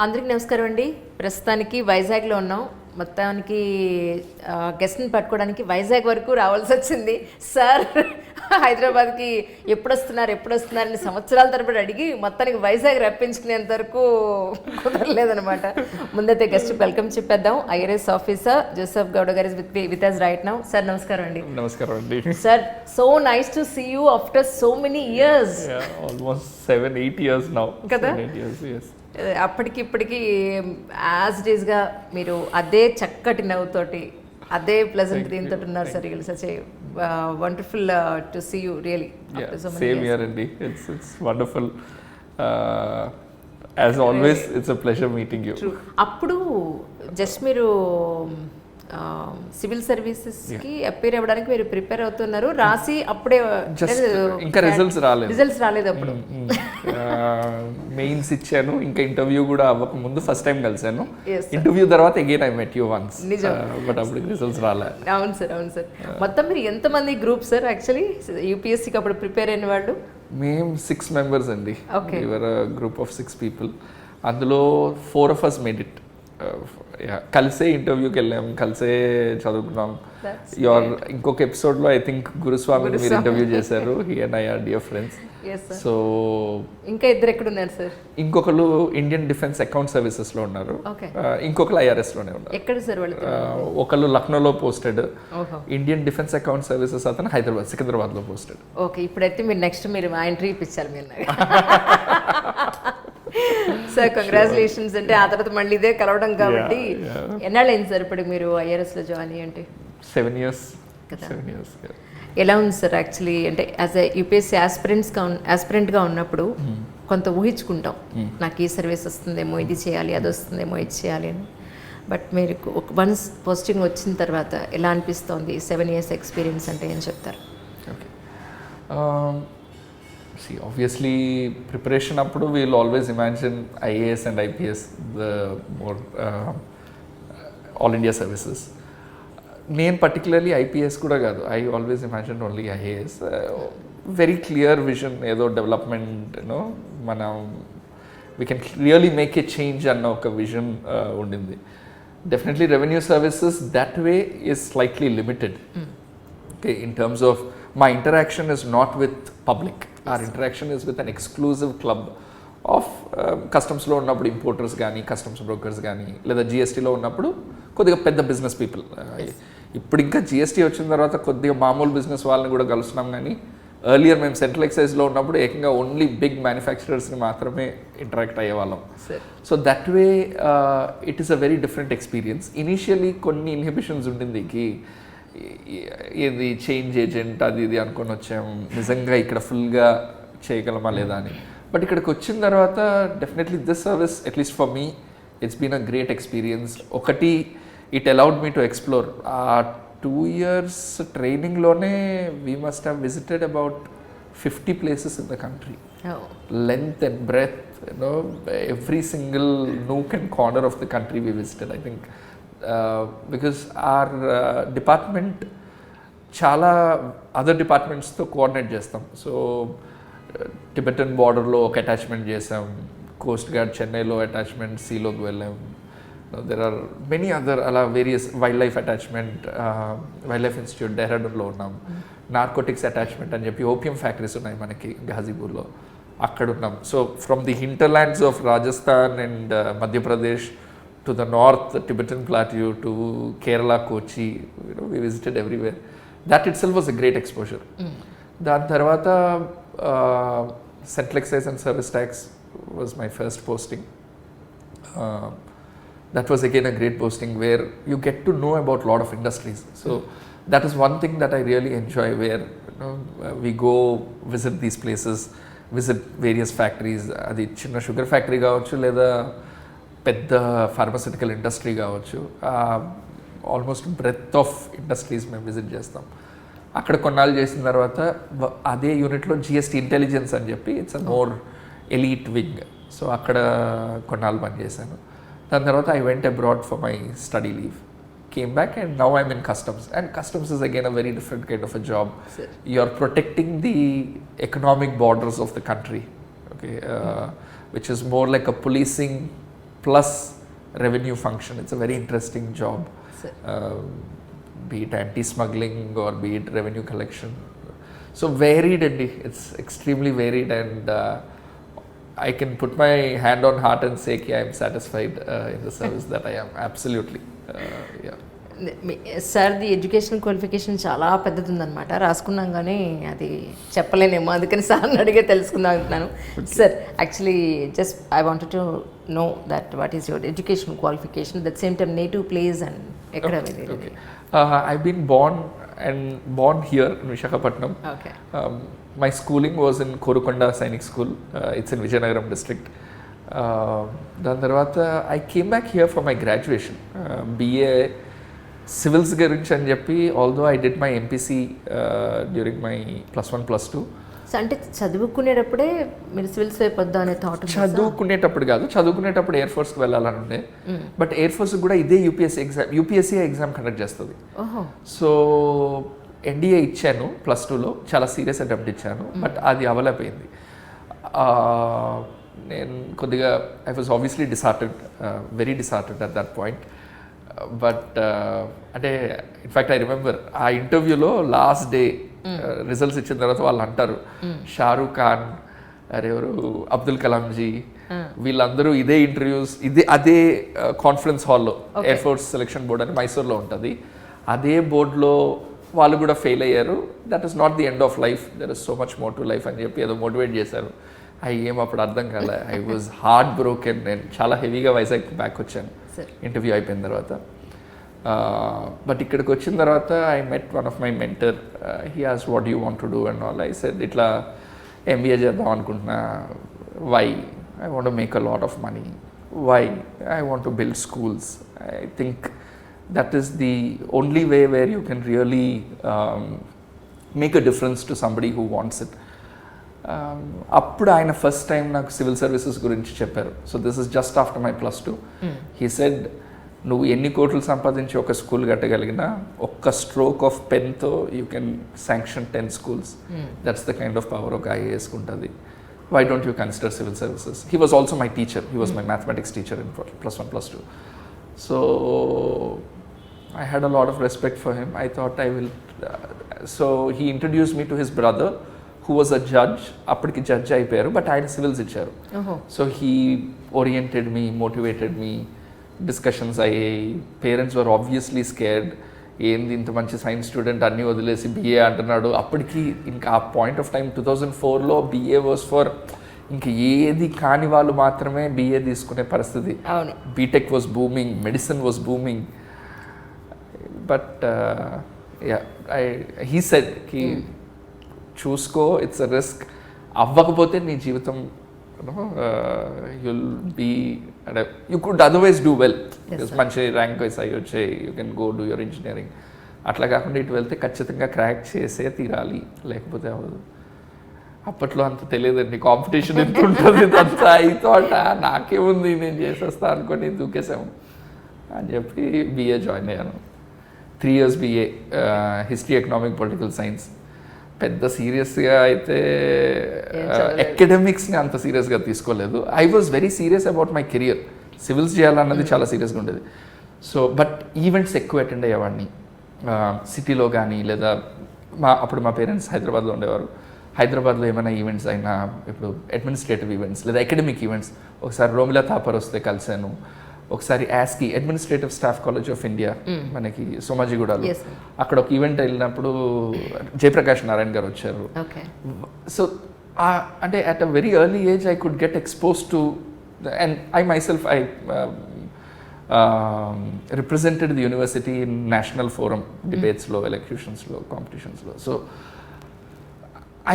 అందరికీ నమస్కారం అండి. ప్రస్తుతానికి వైజాగ్లో ఉన్నాం. మొత్తానికి గెస్ట్ని పట్టుకోవడానికి వైజాగ్ వరకు రావాల్సి వచ్చింది. సార్ హైదరాబాద్కి ఎప్పుడు వస్తున్నారని సంవత్సరాల తరబడి అడిగి మొత్తానికి వైజాగ్ రప్పించుకునేంత వరకు కుదరలేదనమాట. ముందైతే గెస్ట్ వెల్కమ్ చెప్పేద్దాం. IRS officer Joseph Goud garu with us right now. Sir నమస్కారం అండి. నమస్కారం అండి. Sir, so nice to see you after so many years. Almost 7-8 years now. కదా? 7-8 years, yes. అప్పటికి ఇప్పటికి యాజ్ డేస్గా మీరు అదే చక్కటి నవ్వుతోటి అదే ప్లెజెంట్ దీంతో ఉన్నారు sir. Real such a wonderful to see you really. Same here అండి. It's wonderful. As always, it's a pleasure meeting you. అప్పుడు జస్ట్ మీరు సివిల్ సర్వీసెస్కి అపేర్ అవ్వడానికి మీరు ప్రిపేర్ అవుతున్నారు, రాసి అప్పుడే ఇంకా రిజల్ట్స్ రాలేదు అప్పుడు. మెయిన్స్ ఇచ్చాను, ఇంకా ఇంటర్వ్యూ కూడా అవ్వక ముందు ఫస్ట్ టైం కలిసాను. ఇంటర్వ్యూ తర్వాత again I met you once. నిజం. బట్ అప్పుడు రిజల్ట్స్ రాలే. అవును సార్. మొత్తం మీరు ఎంతమంది గ్రూప్ సార్ యాక్చువల్లీ UPSCకి అప్పుడు ప్రిపేర్ అయిన వాళ్ళు? మేము 6 members అండి. Group of 6 people. అందులో 4 of us made it. కలిసే ఇంటర్వ్యూకి వెళ్ళాం, కలిసే చదువుకున్నాం. ఇంకొక ఎపిసోడ్లో ఐ థింక్ గురుస్వామిని మీరు ఇంటర్వ్యూ చేశారు. He and I are dear friends. So ఇంకా ఇద్దరు ఎక్కడ ఉన్నారు సార్? ఇంకొకరు ఇండియన్ డిఫెన్స్ అకౌంట్ సర్వీసెస్లో ఉన్నారు, ఇంకొకరు IRSలోనే ఉన్నారు. ఎక్కడ సార్ వాళ్ళు? ఒకళ్ళు లక్నోలో posted, Indian defence account services అతను సికింద్రాబాద్లో పోస్టెడ్. ఓకే, ఇప్పుడైతే మీరు నెక్స్ట్ మీరు మా ఎంట్రీ ఇప్పించాలి మీరు. Sir congratulations. అంటే ఆ తర్వాత మళ్ళీ ఇదే కలవడం కాబట్టి ఎన్నాళ్ళు అయింది సార్ ఇప్పుడు మీరు IRSలో జాయిన్ అయ్యి? అంటే 7 years. ఎలా ఉంది సార్ యాక్చువల్లీ? అంటే యాజ్ ఎ UPSC ఆస్పిరెంట్గా ఉన్నప్పుడు కొంత ఊహించుకుంటాం, నాకు ఈ సర్వీస్ వస్తుందేమో, ఇది చేయాలి, అది వస్తుందేమో, ఇది చేయాలి అని. బట్ మీరు వన్స్ పోస్టింగ్ వచ్చిన తర్వాత ఎలా అనిపిస్తోంది? 7 years ఎక్స్పీరియన్స్ అంటే ఏం చెప్తారు? See, obviously, preparation appudu we'll always imagine IAS and IPS, the more all India services. Name particularly IPS kuda kaadu. I always imagined only IAS. Very clear vision, edo development, manam we can really make a change anna oka vision undindi. Definitely revenue services that way is slightly limited. Okay, in terms of my interaction is not with public. Our interaction is with an exclusive club of కస్టమ్స్లో ఉన్నప్పుడు importers కానీ, customs brokers కానీ, లేదా GSTలో ఉన్నప్పుడు కొద్దిగా పెద్ద business people. ఇప్పుడు ఇంకా GST వచ్చిన తర్వాత కొద్దిగా మామూలు బిజినెస్ వాళ్ళని కూడా కలుస్తున్నాం. కానీ ఎర్లియర్ మేము సెంట్రల్ ఎక్సైజ్లో ఉన్నప్పుడు ఏకంగా ఓన్లీ బిగ్ మ్యానుఫ్యాక్చరర్స్ని మాత్రమే ఇంటరాక్ట్ అయ్యేవాళ్ళం. So that way it is a very different experience. Initially కొన్ని ఇన్హిబిషన్స్ ఉండింది, ఏది చేంజ్ ఏజెంట్ అది ఇది అనుకొని వచ్చాము, నిజంగా ఇక్కడ ఫుల్గా చేయగలమా లేదా అని. బట్ ఇక్కడికి వచ్చిన తర్వాత definitely this service, at least for me, it's been a great experience. ఒకటి, it allowed me to explore. ఆ 2 years ట్రైనింగ్లోనే we must have visited about 50 places in the country. Length and breadth, every single nook and corner of the country we visited, I think. Because our department చాలా other డిపార్ట్మెంట్స్తో coordinate చేస్తాం. So Tibetan బార్డర్లో ఒక attachment చేసాం, coast guard చెన్నైలో attachment, సీలోకి వెళ్ళాం. There are many other అలా various wildlife attachment, wildlife institute డెహ్రాడూన్లో ఉన్నాం. నార్కోటిక్స్ అటాచ్మెంట్ అని చెప్పి ఓపియం ఫ్యాక్టరీస్ ఉన్నాయి మనకి ఘాజీపూర్లో, అక్కడ ఉన్నాం. So from the hinterlands of Rajasthan and Madhya Pradesh to the north, the Tibetan Plateau, to Kerala, Kochi, we visited everywhere. That itself was a great exposure. That tarvata Central Excise and Service Tax was my first posting. That was again a great posting where you get to know about a lot of industries. So that is one thing that I really enjoy, where we go visit these places, visit various factories. Adi chinna sugar factory gaavachu leda పెద్ద pharmaceutical industry కావచ్చు, almost breath of industries మేము visit చేస్తాం. అక్కడ కొన్నాళ్ళు చేసిన తర్వాత అదే యూనిట్లో GST ఇంటెలిజెన్స్ అని చెప్పి it's a more elite wing. So అక్కడ కొన్నాళ్ళు పనిచేశాను. దాని తర్వాత I went abroad for my study leave, came back, and now I'm in customs. And customs is again a very different kind of a job. You're protecting the economic borders of the country, okay, which is more like a policing plus revenue function. It's a very interesting job, be it anti-smuggling or be it revenue collection. So varied, and it's extremely varied, and I can put my hand on heart and say I am satisfied in the service that I am. Absolutely. Yeah. సార్ది education qualification చాలా పెద్దది ఉందన్నమాట, రాసుకున్నాం కానీ అది చెప్పలేనేమో, అందుకని సార్ని అడిగే తెలుసుకుందాం అంటున్నాను. Sir actually just I wanted to know that what is your education qualification, that same time native place and ఎక్కడ? Okay. I've been born here in Visakhapatnam. Okay. My schooling was in Korukonda Sainik School. It's in Vijayanagaram district. దాని తర్వాత I came back here for my graduation. BA civils గురించి అని చెప్పి, although I did my MPC during my +1 +2. So అంటే చదువుకునేటప్పుడే మీరు civils వైపు వద్దా అనే థాట్? చదువుకునేటప్పుడు కాదు, చదువుకునేటప్పుడు ఎయిర్ ఫోర్స్కి వెళ్ళాలని ఉండే, బట్ ఎయిర్ ఫోర్స్ కూడా ఇదే యూపీఎస్సీ ఎగ్జామ్ కండక్ట్ చేస్తుంది. సో ఎన్డీఏ ఇచ్చాను +2లో, చాలా సీరియస్ అటెంప్ట్ ఇచ్చాను, బట్ అది అవ్వలేకపోయింది. నేను కొద్దిగా I was obviously disheartened, very disheartened at that point. But అంటే ఇన్ఫ్యాక్ట్ ఐ రిమెంబర్ ఆ ఇంటర్వ్యూలో లాస్ట్ డే రిజల్ట్స్ ఇచ్చిన తర్వాత వాళ్ళు అంటారు, షారూక్ ఖాన్, ఎవరు అబ్దుల్ కలాంజీ, వీళ్ళందరూ ఇదే ఇంటర్వ్యూస్, అదే కాన్ఫరెన్స్ హాల్లో, ఎయిర్ ఫోర్స్ సెలక్షన్ బోర్డ్ అని మైసూర్లో ఉంటుంది, అదే బోర్డులో వాళ్ళు కూడా ఫెయిల్ అయ్యారు. That is not the end of life, there is so much more to life అని చెప్పి ఏదో మోటివేట్ చేశారు. ఏం అప్పుడు అర్థం కాలే, ఐ వాజ్ హార్ట్ బ్రోకెన్. నేను చాలా హెవీగా వైజాగ్ బ్యాక్ వచ్చాను ఇంటర్వ్యూ అయిపోయిన తర్వాత. బట్ ఇక్కడికి వచ్చిన తర్వాత I met one of my mentor. He ఆస్ what you want to do and all. I said ఇట్లా ఎంబీఏ చేద్దాం అనుకుంటున్నా. Why? I want to make a lot of money. Why? I want to build schools. I think that is the only way where you can really make a difference to somebody who wants it. అప్పుడు ఆయన first time నాకు civil services గురించి చెప్పారు. So this is just after my +2. He said, నువ్వు ఎన్ని కోట్లు సంపాదించి ఒక స్కూల్ కట్టగలిగినా ఒక్క స్ట్రోక్ ఆఫ్ పెన్తో you can sanction 10 schools. That's the kind of power ఒక ఐఏఎస్కి ఉంటుంది. Why don't you consider civil services? He was also my teacher. He was my mathematics teacher in +1 +2. So I had a lot of respect for him. I thought I will. So he introduced me to his brother, who was a judge. అప్పటికి judge అయిపోయారు, but ఆయన civils ఇచ్చారు. So he oriented me, motivated me. Discussions అయ్యాయి. Parents were obviously scared. ఏంది ఇంత మంచి science student అన్నీ వదిలేసి BA అంటున్నాడు. అప్పటికి ఇంకా ఆ పాయింట్ ఆఫ్ టైం 2004లో BA వాజ్ ఫర్ ఇంక ఏది కాని వాళ్ళు మాత్రమే BA తీసుకునే పరిస్థితి. BTech was booming, medicine was booming. But he said కి చూసుకో, ఇట్స్ అ రిస్క్. అవ్వకపోతే నీ జీవితం యుల్ బీ, అంటే you could otherwise do well, మంచి ర్యాంక్ వైస్ అయ్యి వచ్చే, you can go do your engineering. అట్లా కాకుండా ఇటు వెళ్తే ఖచ్చితంగా క్రాక్ చేసే తీరాలి, లేకపోతే అవ్వదు. అప్పట్లో అంత తెలియదండి కాంపిటీషన్ ఎంత ఉంటుంది అంతా. ఈ తోట నాకేముంది, నేను చేసేస్తా అనుకొని దూకేసాము అని చెప్పి BA జాయిన్ అయ్యాను. 3 years BA, history, economic, political science. పెద్ద సీరియస్గా అయితే అకాడమిక్స్ని అంత సీరియస్గా తీసుకోలేదు. I was very serious about my career. Civils చేయాలన్నది చాలా సీరియస్గా ఉండేది. సో బట్ ఈవెంట్స్ ఎక్కువ అటెండ్ అయ్యేవాడిని సిటీలో కానీ, లేదా అప్పుడు మా పేరెంట్స్ హైదరాబాద్లో ఉండేవారు. హైదరాబాద్లో ఏమైనా ఈవెంట్స్ అయినా, ఇప్పుడు అడ్మినిస్ట్రేటివ్ ఈవెంట్స్ లేదా అకాడమిక్ ఈవెంట్స్, ఒకసారి రోమిలా థాపర్ వస్తే కలిశాను, ఒకసారి యాస్కి, administrative staff college of India మనకి సోమాజిగూడలో, అక్కడ ఒక ఈవెంట్ వెళ్ళినప్పుడు జయప్రకాష్ నారాయణ గారు వచ్చారు. సో అంటే at a very early age I could get expose to, and I myself I represented the university in national forum డిబేట్స్లో, ఎలక్యూషన్స్లో, కాంపిటీషన్స్లో. So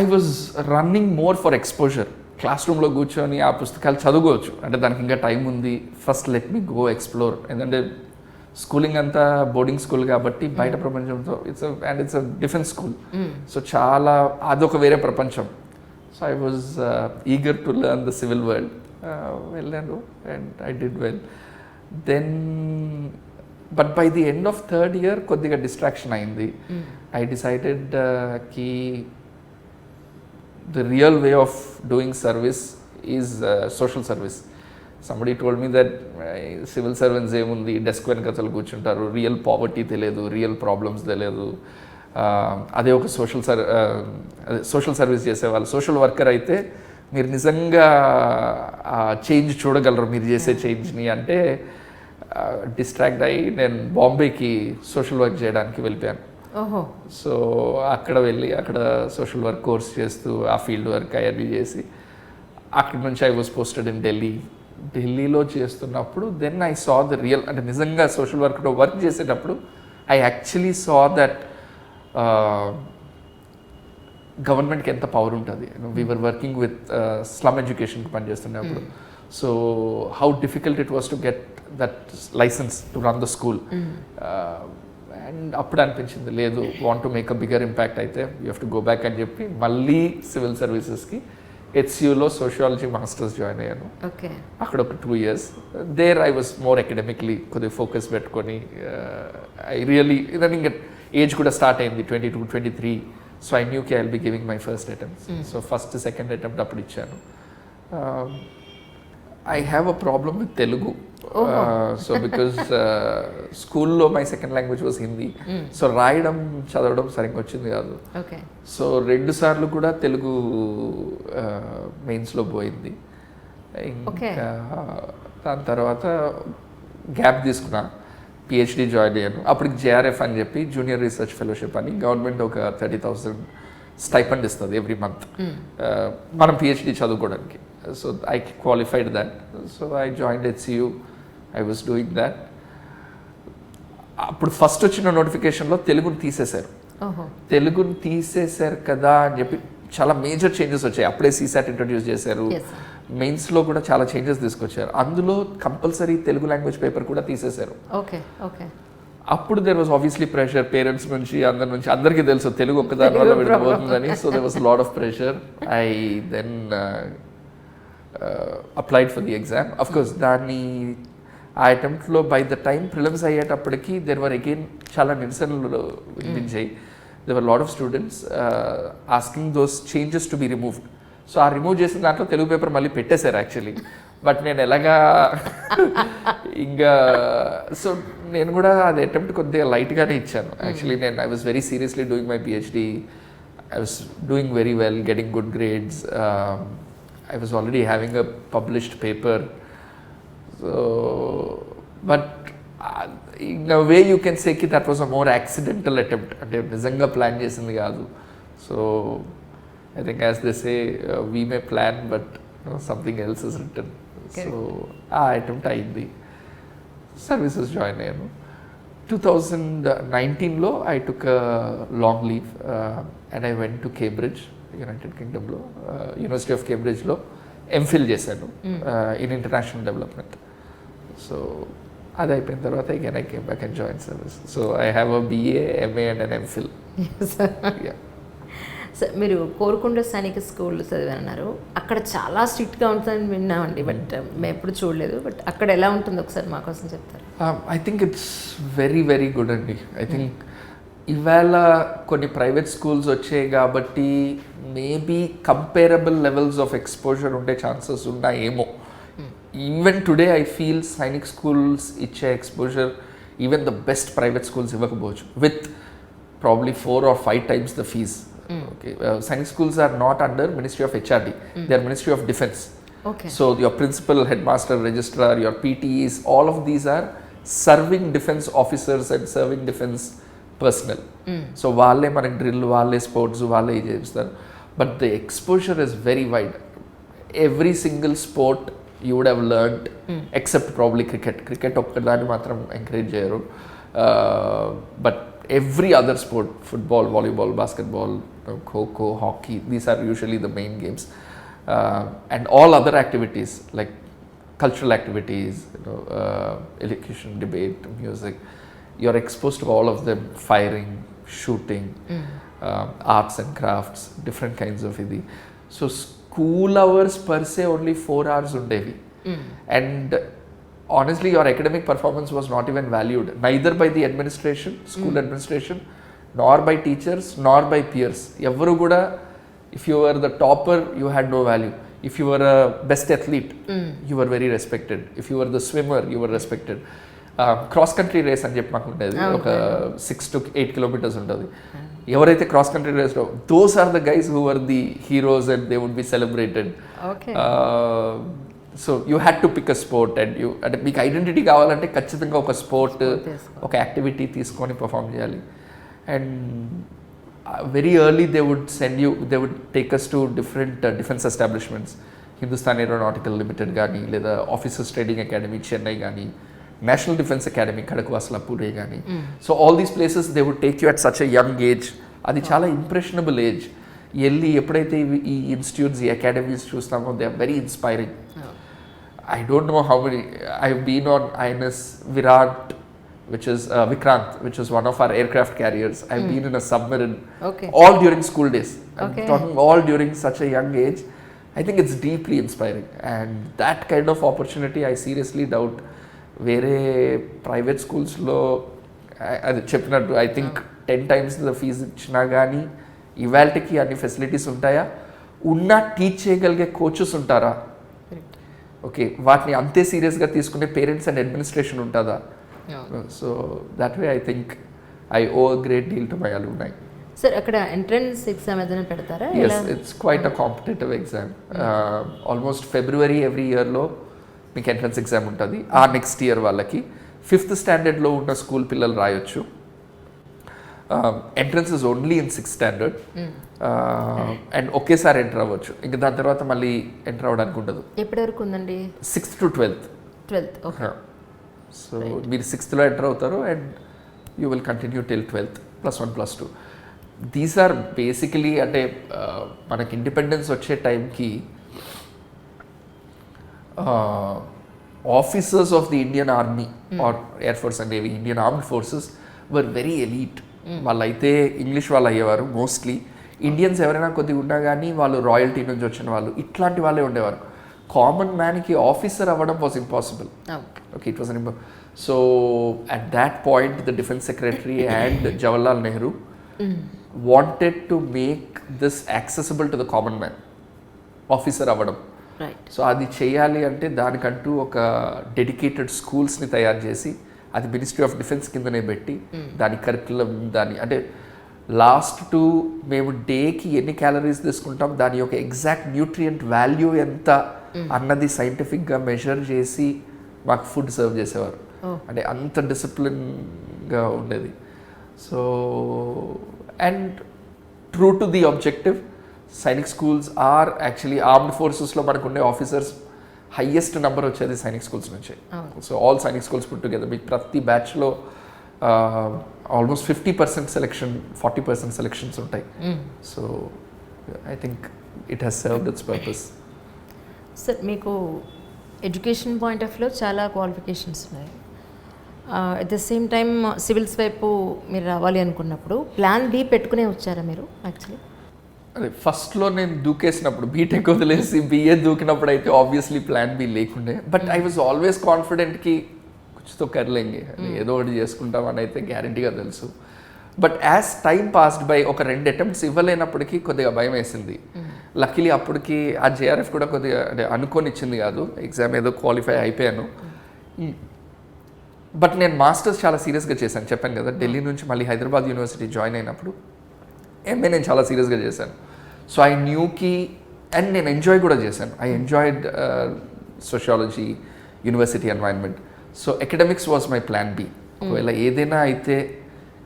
I was running more for exposure. Class రూమ్లో కూర్చొని ఆ పుస్తకాలు చదువుకోవచ్చు, అంటే దానికి ఇంకా టైం ఉంది, first let me go explore. ఎందుకంటే స్కూలింగ్ అంతా బోర్డింగ్ స్కూల్ కాబట్టి బయట ప్రపంచంతో it's a different school. So చాలా అదొక వేరే ప్రపంచం. So I was eager to learn the civil world. వెళ్ళాను and I did well. Then but by the end of 3rd year కొద్దిగా డిస్ట్రాక్షన్ అయింది. ఐ డిసైడెడ్ కి the real way of doing service is social service. somebody told me that civil servants ఏముంది desk వెనకతలు కూర్చుంటారు, real poverty తెలియదు, real problems తెలియదు. అదే ఒక social service చేసేవాళ్ళు, సోషల్ వర్కర్ అయితే మీరు నిజంగా చేంజ్ చూడగలరు, మీరు చేసే చేంజ్ని అంటే డిస్ట్రాక్ట్ అయ్యి నేను బాంబేకి సోషల్ వర్క్ చేయడానికి వెళ్ళిపోయాను. సో అక్కడ వెళ్ళి అక్కడ సోషల్ వర్క్ కోర్స్ చేస్తూ ఆ ఫీల్డ్ వర్క్ అవన్నీ చేసి అక్కడి నుంచి ఐ వాజ్ పోస్టెడ్ ఇన్ ఢిల్లీలో చేస్తున్నప్పుడు then I saw the real, అంటే నిజంగా సోషల్ వర్క్లో వర్క్ చేసేటప్పుడు ఐ యాక్చువల్లీ సా దట్ గవర్నమెంట్కి ఎంత పవర్ ఉంటుంది. వీఆర్ వర్కింగ్ విత్ స్లమ్ ఎడ్యుకేషన్కి పనిచేస్తున్నప్పుడు. So how difficult it was to get that licence to run the school. And అప్పుడు అనిపించింది లేదు, want to make a bigger impact అయితే you have to go back అని చెప్పి మళ్ళీ సివిల్ సర్వీసెస్కి హెచ్సియూలో సోషియాలజీ మాస్టర్స్ జాయిన్ అయ్యాను. అక్కడ ఒక 2 years there I was more academically కొద్దిగా ఫోకస్ పెట్టుకొని ఐ రియలీ ఇంకా ఏజ్ కూడా స్టార్ట్ అయింది 22, 23. సో ఐ న్యూ కే I'll be giving my first attempt. So first second attempt అప్పుడు ఇచ్చాను. I have a problem with Telugu. So because స్కూల్లో my second language was Hindi. So రాయడం చదవడం సరిగ్గా వచ్చింది కాదు. సో 2 సార్లు కూడా తెలుగు మెయిన్స్లో పోయింది. ఇంకా దాని తర్వాత గ్యాప్ తీసుకున్నా, పిహెచ్డి జాయిన్ అయ్యాను. అప్పటికి జేఆర్ఎఫ్ అని చెప్పి జూనియర్ రీసెర్చ్ ఫెలోషిప్ అని గవర్నమెంట్ ఒక 30,000 స్టైపెండ్ ఇస్తుంది ఎవ్రీ మంత్ మనం పిహెచ్డి చదువుకోవడానికి. So I qualified that. So I joined హెచ్సియూ. I was doing that. అప్పుడు ఫస్ట్ వచ్చిన నోటిఫికేషన్లో తెలుగుని తీసేశారు. తెలుగుని తీసేశారు కదా అని చెప్పి చాలా మేజర్ చేంజెస్ వచ్చాయి. అప్పుడే సీసాట్ ఇంట్రడ్యూస్ చేశారు, మెయిన్స్లో కూడా చాలా చేంజెస్ తీసుకొచ్చారు. అందులో కంపల్సరీ తెలుగు లాంగ్వేజ్ పేపర్ కూడా తీసేశారు. అప్పుడు there was obviously pressure parents నుంచి, అందరి నుంచి. అందరికీ తెలుసు తెలుగు ఒక్కదాని వల్ల వెళ్ళిపోతుందని. So there was lot of pressure. I then applied for the exam. Of course దాన్ని ఆ అటెంప్ట్లో బై ద టైం ప్రిలిమ్స్ అయ్యేటప్పటికి దెర్ వర్ అగైన్ చాలా నిరసనలు వినిపించాయి. There were lot of students asking those changes to be removed. So ఆ remove చేసిన దాంట్లో తెలుగు పేపర్ మళ్ళీ పెట్టేశారు యాక్చువల్లీ. బట్ నేను ఎలాగా ఇంకా సో నేను కూడా అది అటెంప్ట్ కొద్దిగా లైట్గానే ఇచ్చాను యాక్చువల్లీ. నేను I was very seriously doing my PhD. I was doing very well, getting good grades. I was already having a published paper. So, but in a way you can say that was a more accidental attempt. అంటే నిజంగా plan చేసింది కాదు. So I think as they say, we may plan but something else is written. So ఆ attempt అయింది. Services join అయ్యాను. 2019లో I took a long leave and I went to Cambridge, united కింగ్డమ్లో, university of కేంబ్రిడ్జ్లో MPhil చేశాను in international development. So అది అయిపోయిన తర్వాత again I came back and join service. So I have a BA, MA and an MPhil. Sir మీరు కోరుకొండ సైనిక school చదివారన్నారు. అక్కడ చాలా స్ట్రిక్ట్గా ఉంటుందని విన్నామండి, బట్ మేము ఎప్పుడు చూడలేదు. బట్ అక్కడ ఎలా ఉంటుందో ఒకసారి మా కోసం చెప్తారు. I think it's very very good అండి. ఐ థింక్ ఇవాళ కొన్ని ప్రైవేట్ స్కూల్స్ వచ్చాయి కాబట్టి maybe comparable levels of exposure ఉండే ఛాన్సెస్ ఉన్నాయేమో. Even today I feel Sainik schools ఇచ్చే exposure even the best private schools ఇవ్వకపోవచ్చు, with probably 4 or 5 times the fees. Okay, science schools are not under Ministry of HRD. They are Ministry of Defence. So your principal, headmaster, registrar, your PTEs, all of these are serving defence officers and serving defence personnel. So వాళ్ళే మనకి drill, వాళ్ళే sports, వాళ్ళే చేస్తారు. But the exposure is very wide. Every single sport you would have learned except probably cricket ఒక్కదాన్ని మాత్రం encourage చేయరు. But every other sport, football, volleyball, basketball, kho-kho, hockey, these are usually the main games. And all other activities like cultural activities, elocution, debate, music, you're exposed to all of them. Firing, shooting, arts and crafts, different kinds of idi. So school hours per se only 4 hours undevi. And honestly your academic performance was not even valued, neither by the administration, school administration, nor by teachers, nor by peers. Evvaru kuda if you were the topper you had no value. If you were a best athlete, you were very respected. If you were the swimmer, you were respected. Cross country race అని చెప్పి మాకు ఉండేది, ఒక 6 to 8 kilometers ఉంటుంది. ఎవరైతే cross country రేస్లో, those are the guys who are the heroes and they would be celebrated. So you had to pick a sport and you, అంటే మీకు ఐడెంటిటీ కావాలంటే ఖచ్చితంగా ఒక స్పోర్ట్, ఒక యాక్టివిటీ తీసుకొని పర్ఫామ్ చేయాలి. And very early they would take us to different defence establishments. Hindustan aeronautical limited కానీ, లేదా ఆఫీసర్స్ ట్రైనింగ్ అకాడమీ చెన్నై కానీ, national defence academy Khadakwasla Pune కానీ. So all these places they would take you at such a young age. అది చాలా impressionable age. వెళ్ళి ఎప్పుడైతే ఈ institutes, ఈ అకాడమీస్ చూస్తామో, they are very inspiring. I don't know how many. I've been on INS Virat, which is Vikrant, which is one of our aircraft carriers. I've been in a submarine. Okay. All during school days. Okay. I'm talking all during such a young age. I think it's deeply inspiring, and that kind of opportunity I seriously doubt వేరే private స్కూల్స్లో అది చెప్పినట్టు I think 10 times the fees ఇచ్చినా కానీ ఇవాల్టికి అన్ని facilities ఉంటాయా, ఉన్నా teach చేయగలిగే కోచెస్ ఉంటారా, ఓకే, వాటిని అంతే సీరియస్గా తీసుకునే పేరెంట్స్ అండ్ అడ్మినిస్ట్రేషన్ ఉంటుందా. So that way I think I owe great deal to my alumni. Sir అక్కడ ఎంట్రన్స్ ఎగ్జామ్ ఏదైనా పెడతారా? Yes, it's quite a competitive exam. Almost February every ఇయర్లో మీకు ఎంట్రన్స్ ఎగ్జామ్ ఉంటుంది. ఆ నెక్స్ట్ ఇయర్ వాళ్ళకి 5th standard ఉన్న స్కూల్ పిల్లలు రాయొచ్చు. Entrance is only in 6th standard. And ఒకేసారి ఎంటర్ అవ్వచ్చు. ఇంకా దాని తర్వాత మళ్ళీ ఎంటర్ అవ్వడానికి ఉండదు. ఎప్పటి వరకు ఉందండి? 6th to 12th. Okay. So మీరు 6thలో ఎంటర్ అవుతారు and you will continue till 12th +1 +2. These are basically, అంటే మనకి ఇండిపెండెన్స్ వచ్చే టైంకి officers of the Indian Army or Air Force and Navy, Indian Armed Forces were very elite. వాళ్ళైతే English వాళ్ళు అయ్యేవారు మోస్ట్లీ. ఇండియన్స్ ఎవరైనా కొద్దిగా ఉన్నా కానీ వాళ్ళు రాయల్టీ నుంచి వచ్చిన వాళ్ళు, ఇట్లాంటి వాళ్ళే ఉండేవారు. కామన్ మ్యాన్కి ఆఫీసర్ అవ్వడం was impossible. Okay, it was an so at that point the defence secretary and Jawaharlal Nehru wanted to make this accessible to the common man, officer అవ్వడం. సో అది చేయాలి అంటే దానికంటూ ఒక డెడికేటెడ్ స్కూల్స్ని తయారు చేసి, అది మినిస్ట్రీ ఆఫ్ డిఫెన్స్ కిందనే పెట్టి, దాని కరికులం, దాని అంటే లాస్ట్ టు మేము డేకి ఎన్ని క్యాలరీస్ తీసుకుంటాం, దాని యొక్క ఎగ్జాక్ట్ న్యూట్రియంట్ వాల్యూ ఎంత అన్నది సైంటిఫిక్గా మెజర్ చేసి మాకు ఫుడ్ సర్వ్ చేసేవారు. అంటే అంత డిసిప్లిన్గా ఉండేది. So and true to the objective, Sainik schools are actually armed ఫోర్సెస్లో మనకు ఉండే ఆఫీసర్స్ హైయెస్ట్ నెంబర్ వచ్చేది సైనిక్ స్కూల్స్ నుంచే. So all Sainik schools put together మీకు ప్రతి బ్యాచ్లో ఆల్మోస్ట్ 50% సెలెక్షన్, 40% సెలెక్షన్స్ ఉంటాయి. So I think it has served its purpose. Sir మీకు ఎడ్యుకేషన్ పాయింట్ ఆఫ్ వ్యూలో చాలా క్వాలిఫికేషన్స్ ఉన్నాయి. At the same time civils వైపు మీరు రావాలి అనుకున్నప్పుడు ప్లాన్ బి పెట్టుకునే వచ్చారా మీరు? యాక్చువల్లీ అదే ఫస్ట్లో నేను దూకేసినప్పుడు, బీటెక్ వదిలేసి బిఏ దూకినప్పుడు అయితే ఆబ్వియస్లీ ప్లాన్ బి లేకుండే. బట్ ఐ వాజ్ ఆల్వేస్ కాన్ఫిడెంట్కి కుచ్చుతో కర్లేంగి, ఏదో ఒకటి చేసుకుంటామని అయితే గ్యారంటీగా తెలుసు. But as time passed by, ఒక 2 attempts ఇవ్వలేనప్పటికీ కొద్దిగా భయం వేసింది. లక్కీలీ అప్పటికి ఆ జేఆర్ఎఫ్ కూడా కొద్దిగా అనుకొని ఇచ్చింది కాదు, ఎగ్జామ్ ఏదో క్వాలిఫై అయిపోయాను. బట్ నేను మాస్టర్స్ చాలా సీరియస్గా చేశాను, చెప్పాను కదా. ఢిల్లీ నుంచి మళ్ళీ హైదరాబాద్ యూనివర్సిటీ జాయిన్ అయినప్పుడు ఎంఏ నేను చాలా సీరియస్గా చేశాను. సో ఐ న్యూకి, అండ్ నేను ఎంజాయ్ కూడా చేశాను. I enjoyed sociology, university environment. So academics was my plan B. ఒకవేళ ఏదైనా అయితే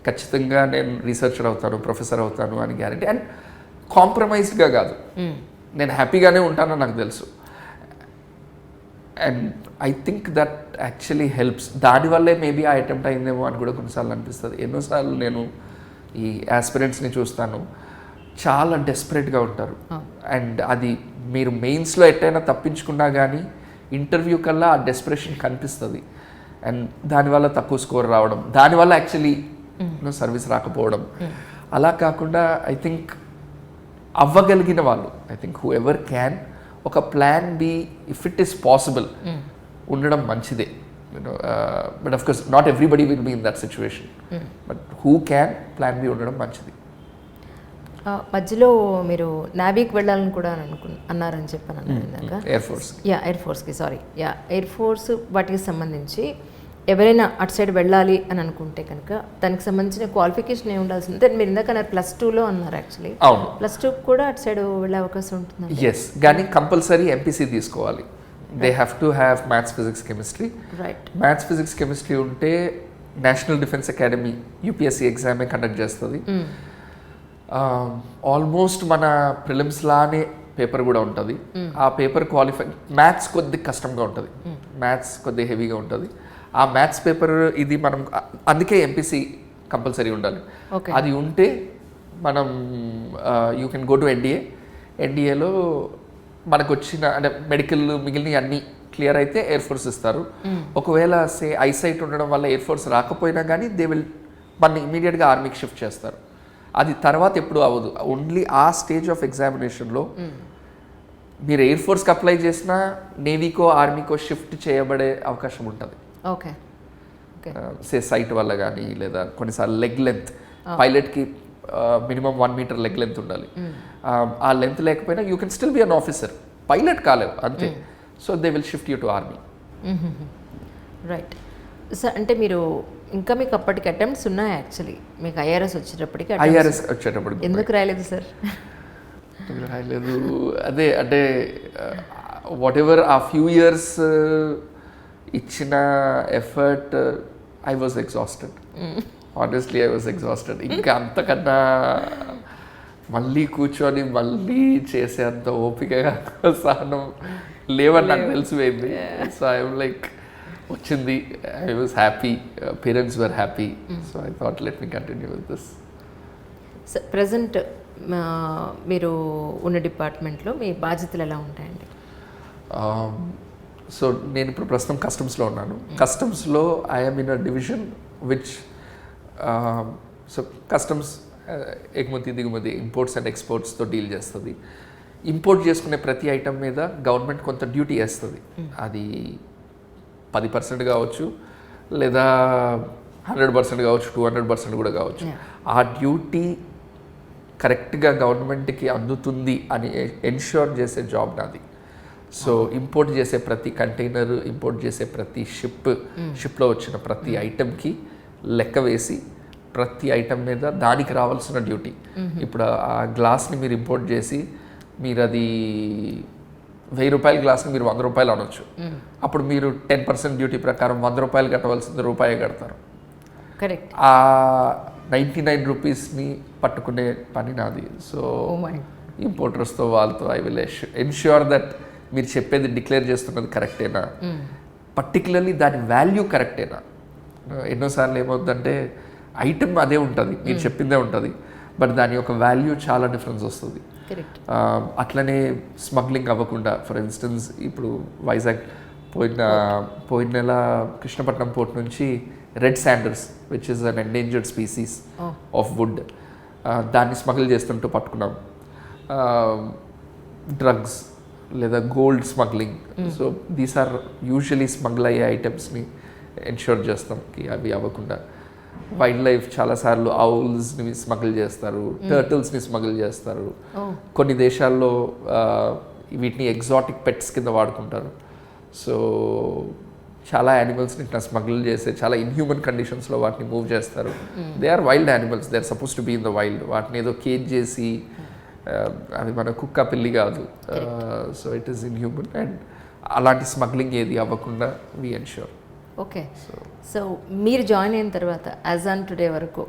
ఖచ్చితంగా నేను రీసెర్చర్ అవుతాను, ప్రొఫెసర్ అవుతాను అని గ్యారంటీ. అండ్ కాంప్రమైజ్డ్గా కాదు, నేను హ్యాపీగానే ఉంటానని నాకు తెలుసు. And I think that actually helps. దానివల్లే మేబీ ఆ అటెంప్ట్ అయిందేమో అని కూడా కొన్నిసార్లు అనిపిస్తుంది. ఎన్నోసార్లు నేను ఈ ఆస్పిరెంట్స్ని చూస్తాను, చాలా డెస్పరేట్గా ఉంటారు. అండ్ అది మీరు మెయిన్స్లో ఎట్టయినా తప్పించుకున్నా కానీ ఇంటర్వ్యూ కల్లా ఆ డెస్పరేషన్ కనిపిస్తుంది. అండ్ దానివల్ల తక్కువ స్కోర్ రావడం, దానివల్ల యాక్చువల్లీ సర్వీస్ రాకపోవడం. అలా కాకుండా ఐ థింక్ అవ్వగలిగిన వాళ్ళు, I think whoever can, ఒక plan B if it is possible ఉండడం మంచిదే. But of course not everybody will be in that situation. But who can, plan B ఉండడం మంచిది. మధ్యలో మీరు నావీకి వెళ్ళాలని కూడా అన్నారని చెప్పాను ఇందాక. Air force. ఎయిర్ ఫోర్స్కి ఎయిర్ ఫోర్స్ వాటికి సంబంధించి ఎవరైనా అటు సైడ్ వెళ్ళాలి అని అనుకుంటే కనుక దానికి సంబంధించిన క్వాలిఫికేషన్ ఏమి ఉండాల్సింది? మీరు ఇందాక అన్నారు +2లో అన్నారు. యాక్చువల్లీ అవును, +2 కూడా అటు సైడ్ వెళ్ళే అవకాశం ఉంటుంది. ఎస్, కానీ కంపల్సరీ ఎంపీసీ తీసుకోవాలి. They have to have maths, physics, chemistry. Right. Maths, physics, chemistry ఉంటే నేషనల్ డిఫెన్స్ అకాడమీ యూపీఎస్సీ ఎగ్జామే కండక్ట్ చేస్తుంది. ఆల్మోస్ట్ మన ప్రిలిమ్స్ లానే పేపర్ కూడా ఉంటుంది. ఆ పేపర్ క్వాలిఫై, మ్యాథ్స్ కొద్ది కష్టంగా ఉంటుంది, మ్యాథ్స్ కొద్ది హెవీగా ఉంటుంది. ఆ మ్యాథ్స్ పేపర్ ఇది మనం అందుకే ఎంపీసీ కంపల్సరీ ఉండాలి. అది ఉంటే మనం యూ కెన్ గో టు ఎన్డీఏలో మనకు వచ్చిన అంటే మెడికల్ మిగిలిన అన్నీ క్లియర్ అయితే ఎయిర్ ఫోర్స్ ఇస్తారు. ఒకవేళ ఐసైట్ ఉండడం వల్ల ఎయిర్ ఫోర్స్ రాకపోయినా కానీ దే విల్ మన ఇమీడియట్గా ఆర్మీకి షిఫ్ట్ చేస్తారు. అది తర్వాత ఎప్పుడు అవ్వదు. ఓన్లీ ఆ స్టేజ్ ఆఫ్ ఎగ్జామినేషన్లో మీరు ఎయిర్ ఫోర్స్కి అప్లై చేసినా నేవీకో ఆర్మీకో షిఫ్ట్ చేయబడే అవకాశం ఉంటుంది. ఓకే. సైట్ వల్ల కానీ లేదా కొన్నిసార్లు లెగ్ లెంత్, పైలట్కి మినిమం 1 మీటర్ లెగ్ లెంత్ ఉండాలి. ఆ లెంత్ లేకపోయినా you can still be an officer, pilot కాలేవు అంతే. So they will shift you to army. Right sir. అంటే మీరు ఇంకా మీకు అప్పటికి అటెంప్ట్స్ ఉన్నాయి యాక్చువల్లీ, మీకు ఐఆర్ఎస్ వచ్చేటప్పటికి ఎందుకు రాయలేదు సార్? రాయలేదు అదే అంటే వాట్ ఎవర్ ఆ ఫ్యూ ఇయర్స్ ఇచ్చిన effort, I was exhausted. Honestly I was exhausted. ఇంకా అంతకన్నా మళ్ళీ కూర్చొని మళ్ళీ చేసేంత ఓపిక సహనం లేవని నాకు తెలిసిపోయింది. సో ఐ లైక్ వచ్చింది, I was happy, parents were happy. So I thought let me continue with this. Present మీరు ఉన్న డిపార్ట్మెంట్లో మీ బాధ్యతలు ఎలా ఉంటాయండి? సో నేను ఇప్పుడు ప్రస్తుతం కస్టమ్స్లో ఉన్నాను. కస్టమ్స్లో I'm in a division which so customs ఎగుమతి దిగుమతి, ఇంపోర్ట్స్ అండ్ ఎక్స్పోర్ట్స్తో డీల్ చేస్తుంది. ఇంపోర్ట్ చేసుకునే ప్రతి ఐటమ్ మీద గవర్నమెంట్ కొంత డ్యూటీ వేస్తుంది. అది 10% కావచ్చు, లేదా 100% కావచ్చు, 200% కూడా కావచ్చు. ఆ డ్యూటీ కరెక్ట్గా గవర్నమెంట్కి అందుతుంది అని ఎన్ష్యూర్ చేసే జాబ్ నాది. సో ఇంపోర్ట్ చేసే ప్రతి కంటైనర్, ఇంపోర్ట్ చేసే ప్రతి షిప్లో వచ్చిన ప్రతి ఐటెంకి లెక్క వేసి ప్రతి ఐటెం మీద దానికి రావాల్సిన డ్యూటీ. ఇప్పుడు ఆ గ్లాస్ని మీరు ఇంపోర్ట్ చేసి మీరు అది 1000 రూపాయల గ్లాస్ని మీరు 100 రూపాయలు అనొచ్చు. అప్పుడు మీరు 10% డ్యూటీ ప్రకారం 100 రూపాయలు కట్టవలసింది రూపాయి కడతారు. కరెక్ట్. ఆ 99 రూపీస్ని పట్టుకునే పని నాది. సో ఇంపోర్టర్స్తో వాళ్ళతో ఐ విల్ ఎన్ష్యూర్ దట్ మీరు చెప్పేది డిక్లేర్ చేస్తున్నది కరెక్టేనా, పర్టికులర్లీ దాని వాల్యూ కరెక్టేనా. ఎన్నోసార్లు ఏమవుతుందంటే ఐటమ్ అదే ఉంటుంది, మీరు చెప్పిందే ఉంటుంది, బట్ దాని యొక్క వాల్యూ చాలా డిఫరెన్స్ వస్తుంది. అట్లనే స్మగ్లింగ్ అవ్వకుండా, ఫర్ ఇన్స్టెన్స్ ఇప్పుడు వైజాగ్ పోయిన నెల కృష్ణపట్నం పోర్ట్ నుంచి red sanders which is an endangered species of wood, దాన్ని స్మగిల్ చేస్తుంటూ పట్టుకున్నాం. డ్రగ్స్ లేదా gold smuggling. So these are usually smuggle అయ్యే ఐటమ్స్ని ఎన్ష్యూర్ చేస్తాం కి అవి అవ్వకుండా. వైల్డ్ లైఫ్ చాలాసార్లు ఔల్స్ని స్మగిల్ చేస్తారు, టర్టిల్స్ని స్మగిల్ చేస్తారు. కొన్ని దేశాల్లో వీటిని ఎగ్జాటిక్ పెట్స్ కింద వాడుకుంటారు. సో చాలా యానిమల్స్ని ఇట్లా స్మగిల్ చేసే చాలా ఇన్హ్యూమన్ కండిషన్స్లో వాటిని మూవ్ చేస్తారు. They are wild animals, they are suppose to be in the wild. వాటిని ఏదో కేజ్ చేసి అవి మన కుక్క పిల్లి కాదు. So it is inhuman and అలాంటి స్మగ్లింగ్ ఏది అవ్వకుండా వీ ఎన్ష్యూర్. ఓకే. సో మీరు జాయిన్ అయిన తర్వాత యాజ్ ఆన్ టుడే వరకు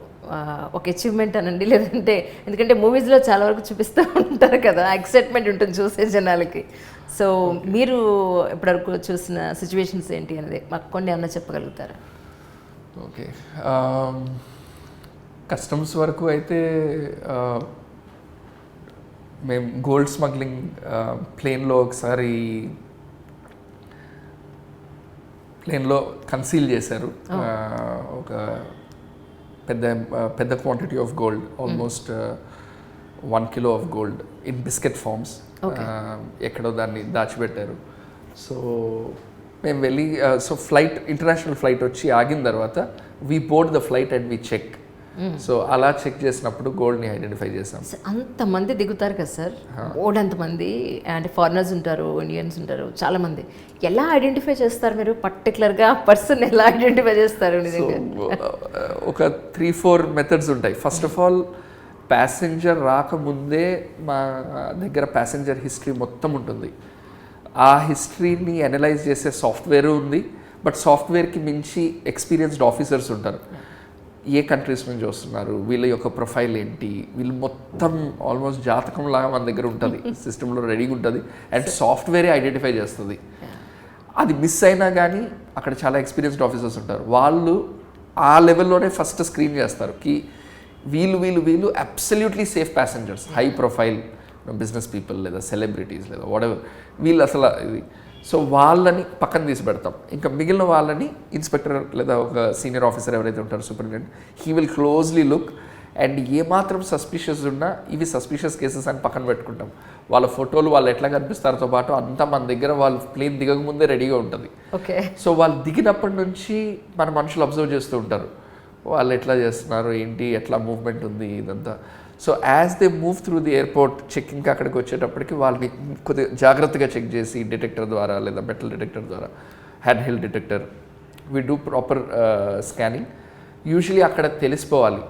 ఒక అచీవ్మెంట్ అనండి, లేదంటే ఎందుకంటే మూవీస్లో చాలా వరకు చూపిస్తూ ఉంటారు కదా, ఎక్సైట్మెంట్ ఉంటుంది చూసే జనాలకి. సో మీరు ఇప్పటివరకు చూసిన సిచ్యువేషన్స్ ఏంటి అనేది మాకు కొన్ని ఏమన్నా చెప్పగలుగుతారా? ఓకే, కస్టమ్స్ వరకు అయితే మేము గోల్డ్ స్మగ్లింగ్ ప్లేన్లో ఒకసారి ప్లేన్లో కన్సీల్ చేశారు ఒక పెద్ద quantity of gold, almost 1 kilo of gold in biscuit forms. ఎక్కడో దాన్ని దాచిపెట్టారు. సో మేము వెళ్ళి సో ఫ్లైట్, ఇంటర్నేషనల్ ఫ్లైట్ వచ్చి ఆగిన తర్వాత we board the flight and we check so అలా చెక్ చేసినప్పుడు గోల్డ్ని ఐడెంటిఫై చేసాం. అంతమంది దిగుతారు కదా సార్, అంతమంది అంటే ఫారినర్స్ ఉంటారు, ఇండియన్స్ ఉంటారు, చాలామంది. ఎలా ఐడెంటిఫై చేస్తారు మీరు? పర్టికులర్గా పర్సన్ ఎలా ఐడెంటిఫై చేస్తారు? సో ఒక 3-4 మెథడ్స్ ఉంటాయి. ఫస్ట్ ఆఫ్ ఆల్ ప్యాసింజర్ రాకముందే మా దగ్గర ప్యాసింజర్ హిస్టరీ మొత్తం ఉంటుంది. ఆ హిస్టరీని అనలైజ్ చేసే సాఫ్ట్వేర్ ఉంది. బట్ సాఫ్ట్వేర్కి మించి ఎక్స్పీరియన్స్డ్ ఆఫీసర్స్ ఉంటారు. ఏ కంట్రీస్ నుంచి వస్తున్నారు, వీళ్ళ యొక్క ప్రొఫైల్ ఏంటి, వీళ్ళు మొత్తం ఆల్మోస్ట్ జాతకం లాగా మన దగ్గర ఉంటుంది, సిస్టంలో రెడీగా ఉంటుంది. అండ్ సాఫ్ట్వేరే ఐడెంటిఫై చేస్తుంది. అది మిస్ అయినా కానీ అక్కడ చాలా ఎక్స్పీరియన్స్డ్ ఆఫీసర్స్ ఉంటారు. వాళ్ళు ఆ లెవెల్లోనే ఫస్ట్ స్క్రీన్ చేస్తారు కి వీళ్ళు absolutely safe passengers, high profile business people లేదా సెలబ్రిటీస్ లేదా వాటెవర్, వీళ్ళు అసలు ఇది. సో వాళ్ళని పక్కన తీసి పెడతాం. ఇంకా మిగిలిన వాళ్ళని ఇన్స్పెక్టర్ లేదా ఒక సీనియర్ ఆఫీసర్ ఎవరైతే ఉంటారో, superintendent, he will closely look. And ఏమాత్రం సస్పిషియస్ ఉన్నా ఇవి సస్పిషియస్ కేసెస్ అని పక్కన పెట్టుకుంటాం. వాళ్ళ ఫోటోలు వాళ్ళు ఎట్లా కనిపిస్తారతో పాటు అంతా మన దగ్గర వాళ్ళు ప్లేన్ దిగకముందే రెడీగా ఉంటుంది. ఓకే. సో వాళ్ళు దిగినప్పటి నుంచి మన మనుషులు అబ్జర్వ్ చేస్తూ ఉంటారు, వాళ్ళు ఎట్లా చేస్తున్నారు ఏంటి, ఎట్లా మూవ్మెంట్ ఉంది ఇదంతా. So as they move through the airport చెక్కింగ్కి అక్కడికి వచ్చేటప్పటికి వాళ్ళని కొద్దిగా జాగ్రత్తగా చెక్ చేసి డిటెక్టర్ ద్వారా లేదా మెటల్ డిటెక్టర్ ద్వారా, hand held detector, we do proper scanning. Usually అక్కడ తెలిసిపోవాలి.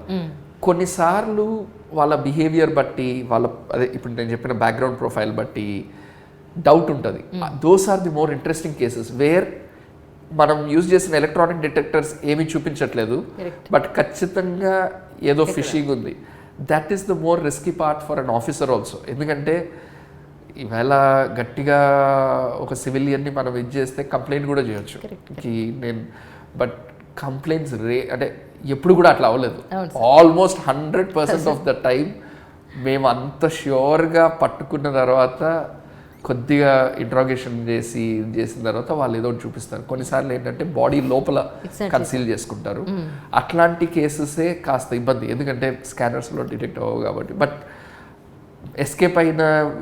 కొన్నిసార్లు వాళ్ళ బిహేవియర్ బట్టి, వాళ్ళ అదే ఇప్పుడు నేను చెప్పిన బ్యాక్గ్రౌండ్ ప్రొఫైల్ బట్టి డౌట్ ఉంటుంది. Those are the more interesting cases where మనం యూజ్ చేసిన ఎలక్ట్రానిక్ డిటెక్టర్స్ ఏమీ చూపించట్లేదు, బట్ ఖచ్చితంగా ఏదో ఫిషింగ్ ఉంది. That is the more risky part for an officer also. ఎందుకంటే ఈవేళ గట్టిగా ఒక సివిలియన్ని మనం ఇది చేస్తే కంప్లైంట్ కూడా చేయొచ్చు బట్ కంప్లైంట్స్ అంటే ఎప్పుడు కూడా అట్లా అవ్వలేదు. ఆల్మోస్ట్ 100% ఆఫ్ ద టైం మేము అంత ష్యూర్గా పట్టుకున్న తర్వాత కొద్దిగా ఇంట్రాగేషన్ చేసిన తర్వాత వాళ్ళు ఏదో చూపిస్తారు. కొన్నిసార్లు ఏంటంటే బాడీ లోపల కన్సీల్ చేసుకుంటారు. అట్లాంటి కేసెసే కాస్త ఇబ్బంది, ఎందుకంటే స్కానర్స్లో డిటెక్ట్ అవ్వవు కాబట్టి. బట్ ఎస్కేప్ అయిన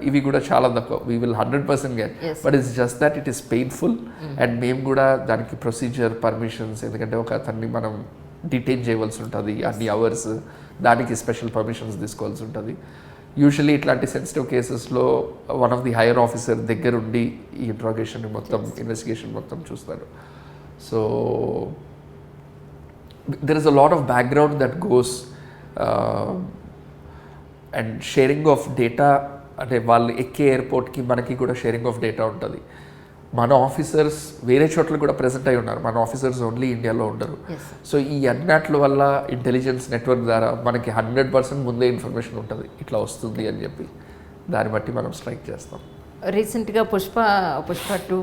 ఇవి కూడా చాలా తక్కువ. We will 100% get, but it's just that it is painful. And మేము కూడా దానికి ప్రొసీజర్, పర్మిషన్స్, ఎందుకంటే ఒక అతన్ని మనం డిటైన్ చేయవలసి ఉంటుంది అన్ని అవర్స్, దానికి స్పెషల్ పర్మిషన్స్ తీసుకోవాల్సి ఉంటుంది. యూజువలీ ఇట్లాంటి సెన్సిటివ్ కేసెస్లో one of the hire officer దగ్గరుండి ఈ ఇంట్రాగేషన్ మొత్తం, ఇన్వెస్టిగేషన్ మొత్తం చూస్తారు. So there is a lot of background that goes. And sharing of data, అంటే వాళ్ళు ఎక్కే ఎయిర్పోర్ట్కి మనకి కూడా షేరింగ్ ఆఫ్ డేటా ఉంటుంది. మన ఆఫీసర్స్ వేరే చోట్ల కూడా ప్రెజెంట్ అయి ఉన్నారు, మన ఆఫీసర్స్ ఓన్లీ ఇండియాలో ఉండరు. సో ఈ అన్నిట్ల వల్ల ఇంటెలిజెన్స్ నెట్వర్క్ ద్వారా మనకి 100% ముందే ఇన్ఫర్మేషన్ ఉంటుంది ఇట్లా వస్తుంది అని చెప్పి, దాన్ని బట్టి మనం స్ట్రైక్ చేస్తాం. రీసెంట్గా పుష్ప 2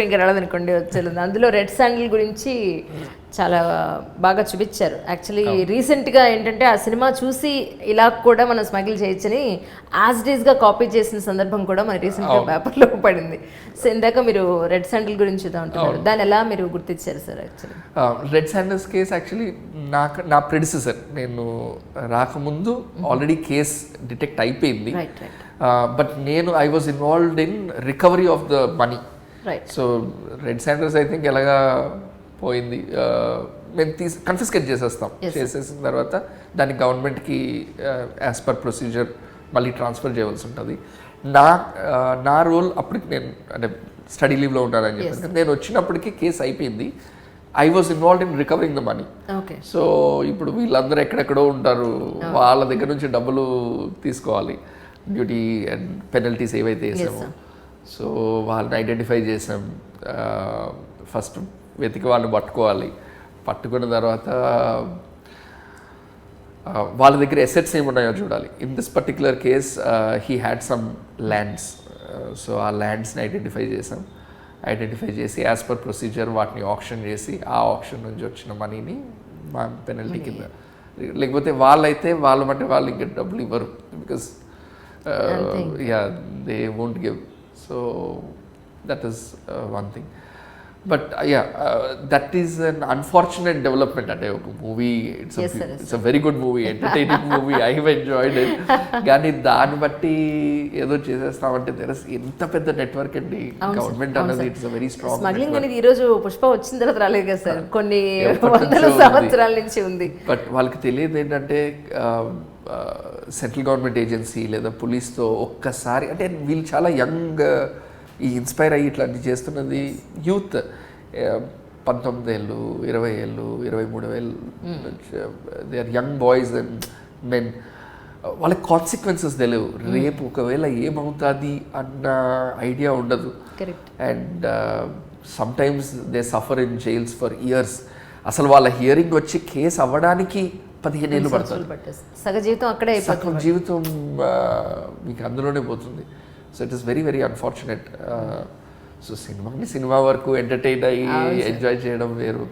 ఇంకా రాలేదనుకోండి వచ్చేది, అందులో రెడ్ శాండిల్ గురించి చాలా బాగా చూపించారు. యాక్చువల్లీ రీసెంట్గా ఏంటంటే ఆ సినిమా చూసి ఇలా కూడా మనం స్మగిల్ చేయొచ్చని యాజ్ డీస్గా కాపీ చేసిన సందర్భం కూడా మన రీసెంట్గా పేపర్లో పడింది. సో ఇందాక మీరు రెడ్ శాండిల్ గురించి అంటున్నారు, దాన్ని ఎలా మీరు గుర్తించారు sir? Actually red sandals case actually నా ప్రెడిసెసర్, నేను రాకముందు ఆల్రెడీ కేస్ డిటెక్ట్ అయిపోయింది. But I was involved in recovery of the money. So red sandals I think ఎలాగా పోయింది, మేము కన్ఫిస్కేట్ చేసేస్తాం. చేసేసిన తర్వాత దాన్ని గవర్నమెంట్కి యాజ్ పర్ ప్రొసీజర్ మళ్ళీ ట్రాన్స్ఫర్ చేయవలసి ఉంటుంది. నా రోల్ అప్పటికి నేను అంటే స్టడీ లీవ్లో ఉన్నానని చెప్పాను. నేను వచ్చినప్పటికీ కేసు అయిపోయింది. I was involved in recovering the money. So ఇప్పుడు వీళ్ళందరూ ఎక్కడెక్కడో ఉంటారు, వాళ్ళ దగ్గర నుంచి డబ్బులు తీసుకోవాలి, డ్యూటీ అండ్ పెనల్టీస్ ఏవైతే వేసామో. సో వాళ్ళని ఐడెంటిఫై చేసాం. ఫస్ట్ వెతికి వాళ్ళని పట్టుకోవాలి. పట్టుకున్న తర్వాత వాళ్ళ దగ్గర ఎసెట్స్ ఏమున్నాయో చూడాలి. In this particular case he had some lands. So ఆ ల్యాండ్స్ని ఐడెంటిఫై చేసాం. ఐడెంటిఫై చేసి యాజ్ పర్ ప్రొసీజర్ వాటిని ఆక్షన్ చేసి, ఆ ఆక్షన్ నుంచి వచ్చిన మనీని మా పెనల్టీ కింద, లేకపోతే వాళ్ళు ఇంకా డబ్బులు ఇవ్వరు, because they won't give. So that is one thing. But that is an unfortunate development. అంటే ఒక movie it's a very good movie, entertaining movie, I have enjoyed it. కానీ దాన్ని బట్టి ఏదో చేసేస్తామంటే ఎంత పెద్ద నెట్వర్క్ అండి గవర్నమెంట్ అన్నది. It's a very strong smuggling అనేది ఈ రోజు పుష్ప వచ్చిన తర్వాత రాలేదు కదా సార్, కొన్ని వందల సంవత్సరాల నుంచి ఉంది. బట్ వాళ్ళకి తెలియదు ఏంటంటే సెంట్రల్ గవర్నమెంట్ ఏజెన్సీ లేదా పోలీస్తో ఒక్కసారి, అంటే వీళ్ళు చాలా యంగ్, ఈ ఇన్స్పైర్ అయ్యి ఇట్లాంటి చేస్తున్నది యూత్, 19 ఏళ్ళు, 20 ఏళ్ళు, 23 ఏళ్ళు, they are young boys and men. వాళ్ళకి కాన్సిక్వెన్సెస్ తెలియవు, రేపు ఒకవేళ ఏమవుతుంది అన్న ఐడియా ఉండదు. And sometimes they suffer in jails for years. అసలు వాళ్ళ హియరింగ్ వచ్చి కేసు అవ్వడానికి 15 ఏళ్ళు పడుతుంది. సగ జీవితం అక్కడే, సగం జీవితం మీకు అందులోనే పోతుంది. So it is very very unfortunate. So cinema వరకు ఎంటర్టైన్ అయ్యి ఎంజాయ్ చేయడం వేరు,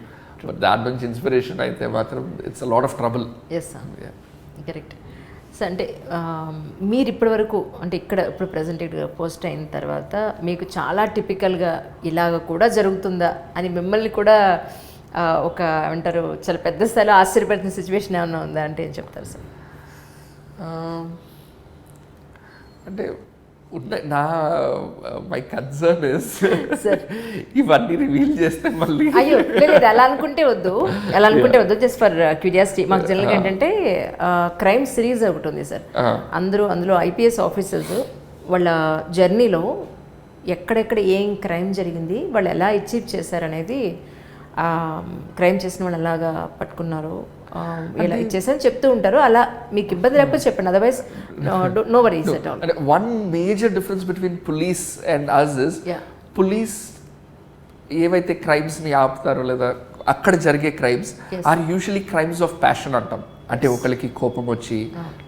దాని నుంచి ఇన్స్పిరేషన్ అయితే మాత్రం it's a lot of trouble. Correct sir. అంటే మీరు ఇప్పటి వరకు, అంటే ఇక్కడ ఇప్పుడు ప్రజెంటెడ్గా పోస్ట్ అయిన తర్వాత మీకు చాలా టిపికల్గా ఇలాగ కూడా జరుగుతుందా అని మిమ్మల్ని కూడా ఒక ఏమంటారు చాలా పెద్ద స్థాయిలో ఆశ్చర్యపడుతున్న సిచ్యువేషన్ ఏమైనా ఉందా అంటే ఏం చెప్తారు సార్? అంటే నా మై కన్సర్న్ ఇస్ ఇవన్నీ రివీల్ చేస్తే మళ్ళీ అయ్యో లేదు, అలా అనుకుంటే వద్దు, అలా అనుకుంటే వద్దు. Just for curiosity. మాకు జనరల్గా ఏంటంటే క్రైమ్ సిరీస్ ఒకటి ఉంది సార్, అందులో ఐపీఎస్ ఆఫీసర్స్ వాళ్ళ జర్నీలో ఎక్కడెక్కడ ఏం క్రైమ్ జరిగింది, వాళ్ళు ఎలా అచీవ్ చేశారనేది, క్రైమ్ చేసిన వాళ్ళు ఎలాగా పట్టుకున్నారు, ఇలా ఇచ్చేసని చెప్తూ ఉంటారు. అలా మీకు ఇబ్బంది లేకపోతే చెప్పండి, otherwise no worries at all. One major difference between police and us is, police ఏవైతే క్రైమ్స్ని ఆపుతారో లేదా అక్కడ జరిగే crimes are usually crimes of passion అంటాం. అంటే ఒకరికి కోపం వచ్చి,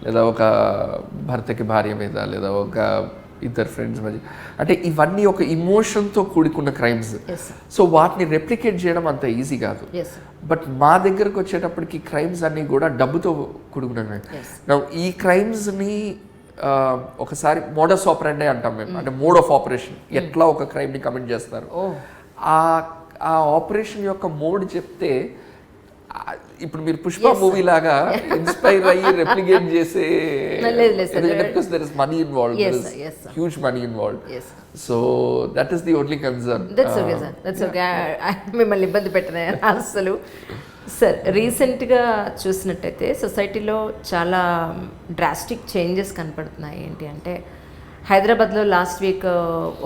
లేదా ఒక భర్తకి భార్య మీద, లేదా ఒక ఇద్దరు ఫ్రెండ్స్ మధ్య, అంటే ఇవన్నీ ఒక ఇమోషన్తో కూడుకున్న క్రైమ్స్. సో వాటిని రెప్లికేట్ చేయడం అంత ఈజీ కాదు. బట్ మా దగ్గరకు వచ్చేటప్పటికి క్రైమ్స్ అన్నీ కూడా డబ్బుతో కూడుకున్న. ఈ క్రైమ్స్ని ఒకసారి మోడస్ ఆపరెండే అంటాం మేము, అంటే మోడ్ ఆఫ్ ఆపరేషన్, ఎట్లా ఒక క్రైమ్ని కమిట్ చేస్తారు. ఆ ఆపరేషన్ యొక్క మోడ్ చెప్తే, ఇప్పుడు మీరు పుష్ప మూవీ లాగా ఇన్స్పైర్ అయ్యి రెప్లికేట్ చేసే, because there is money involved, there is huge money involved. So that is the only concern. That's okay sir, that's okay. మిమ్మల్ని ఇబ్బంది పెట్టిన అసలు సార్, రీసెంట్గా చూసినట్టయితే సొసైటీలో చాలా డ్రాస్టిక్ చేంజెస్ కనపడుతున్నాయి. ఏంటి అంటే హైదరాబాద్లో లాస్ట్ వీక్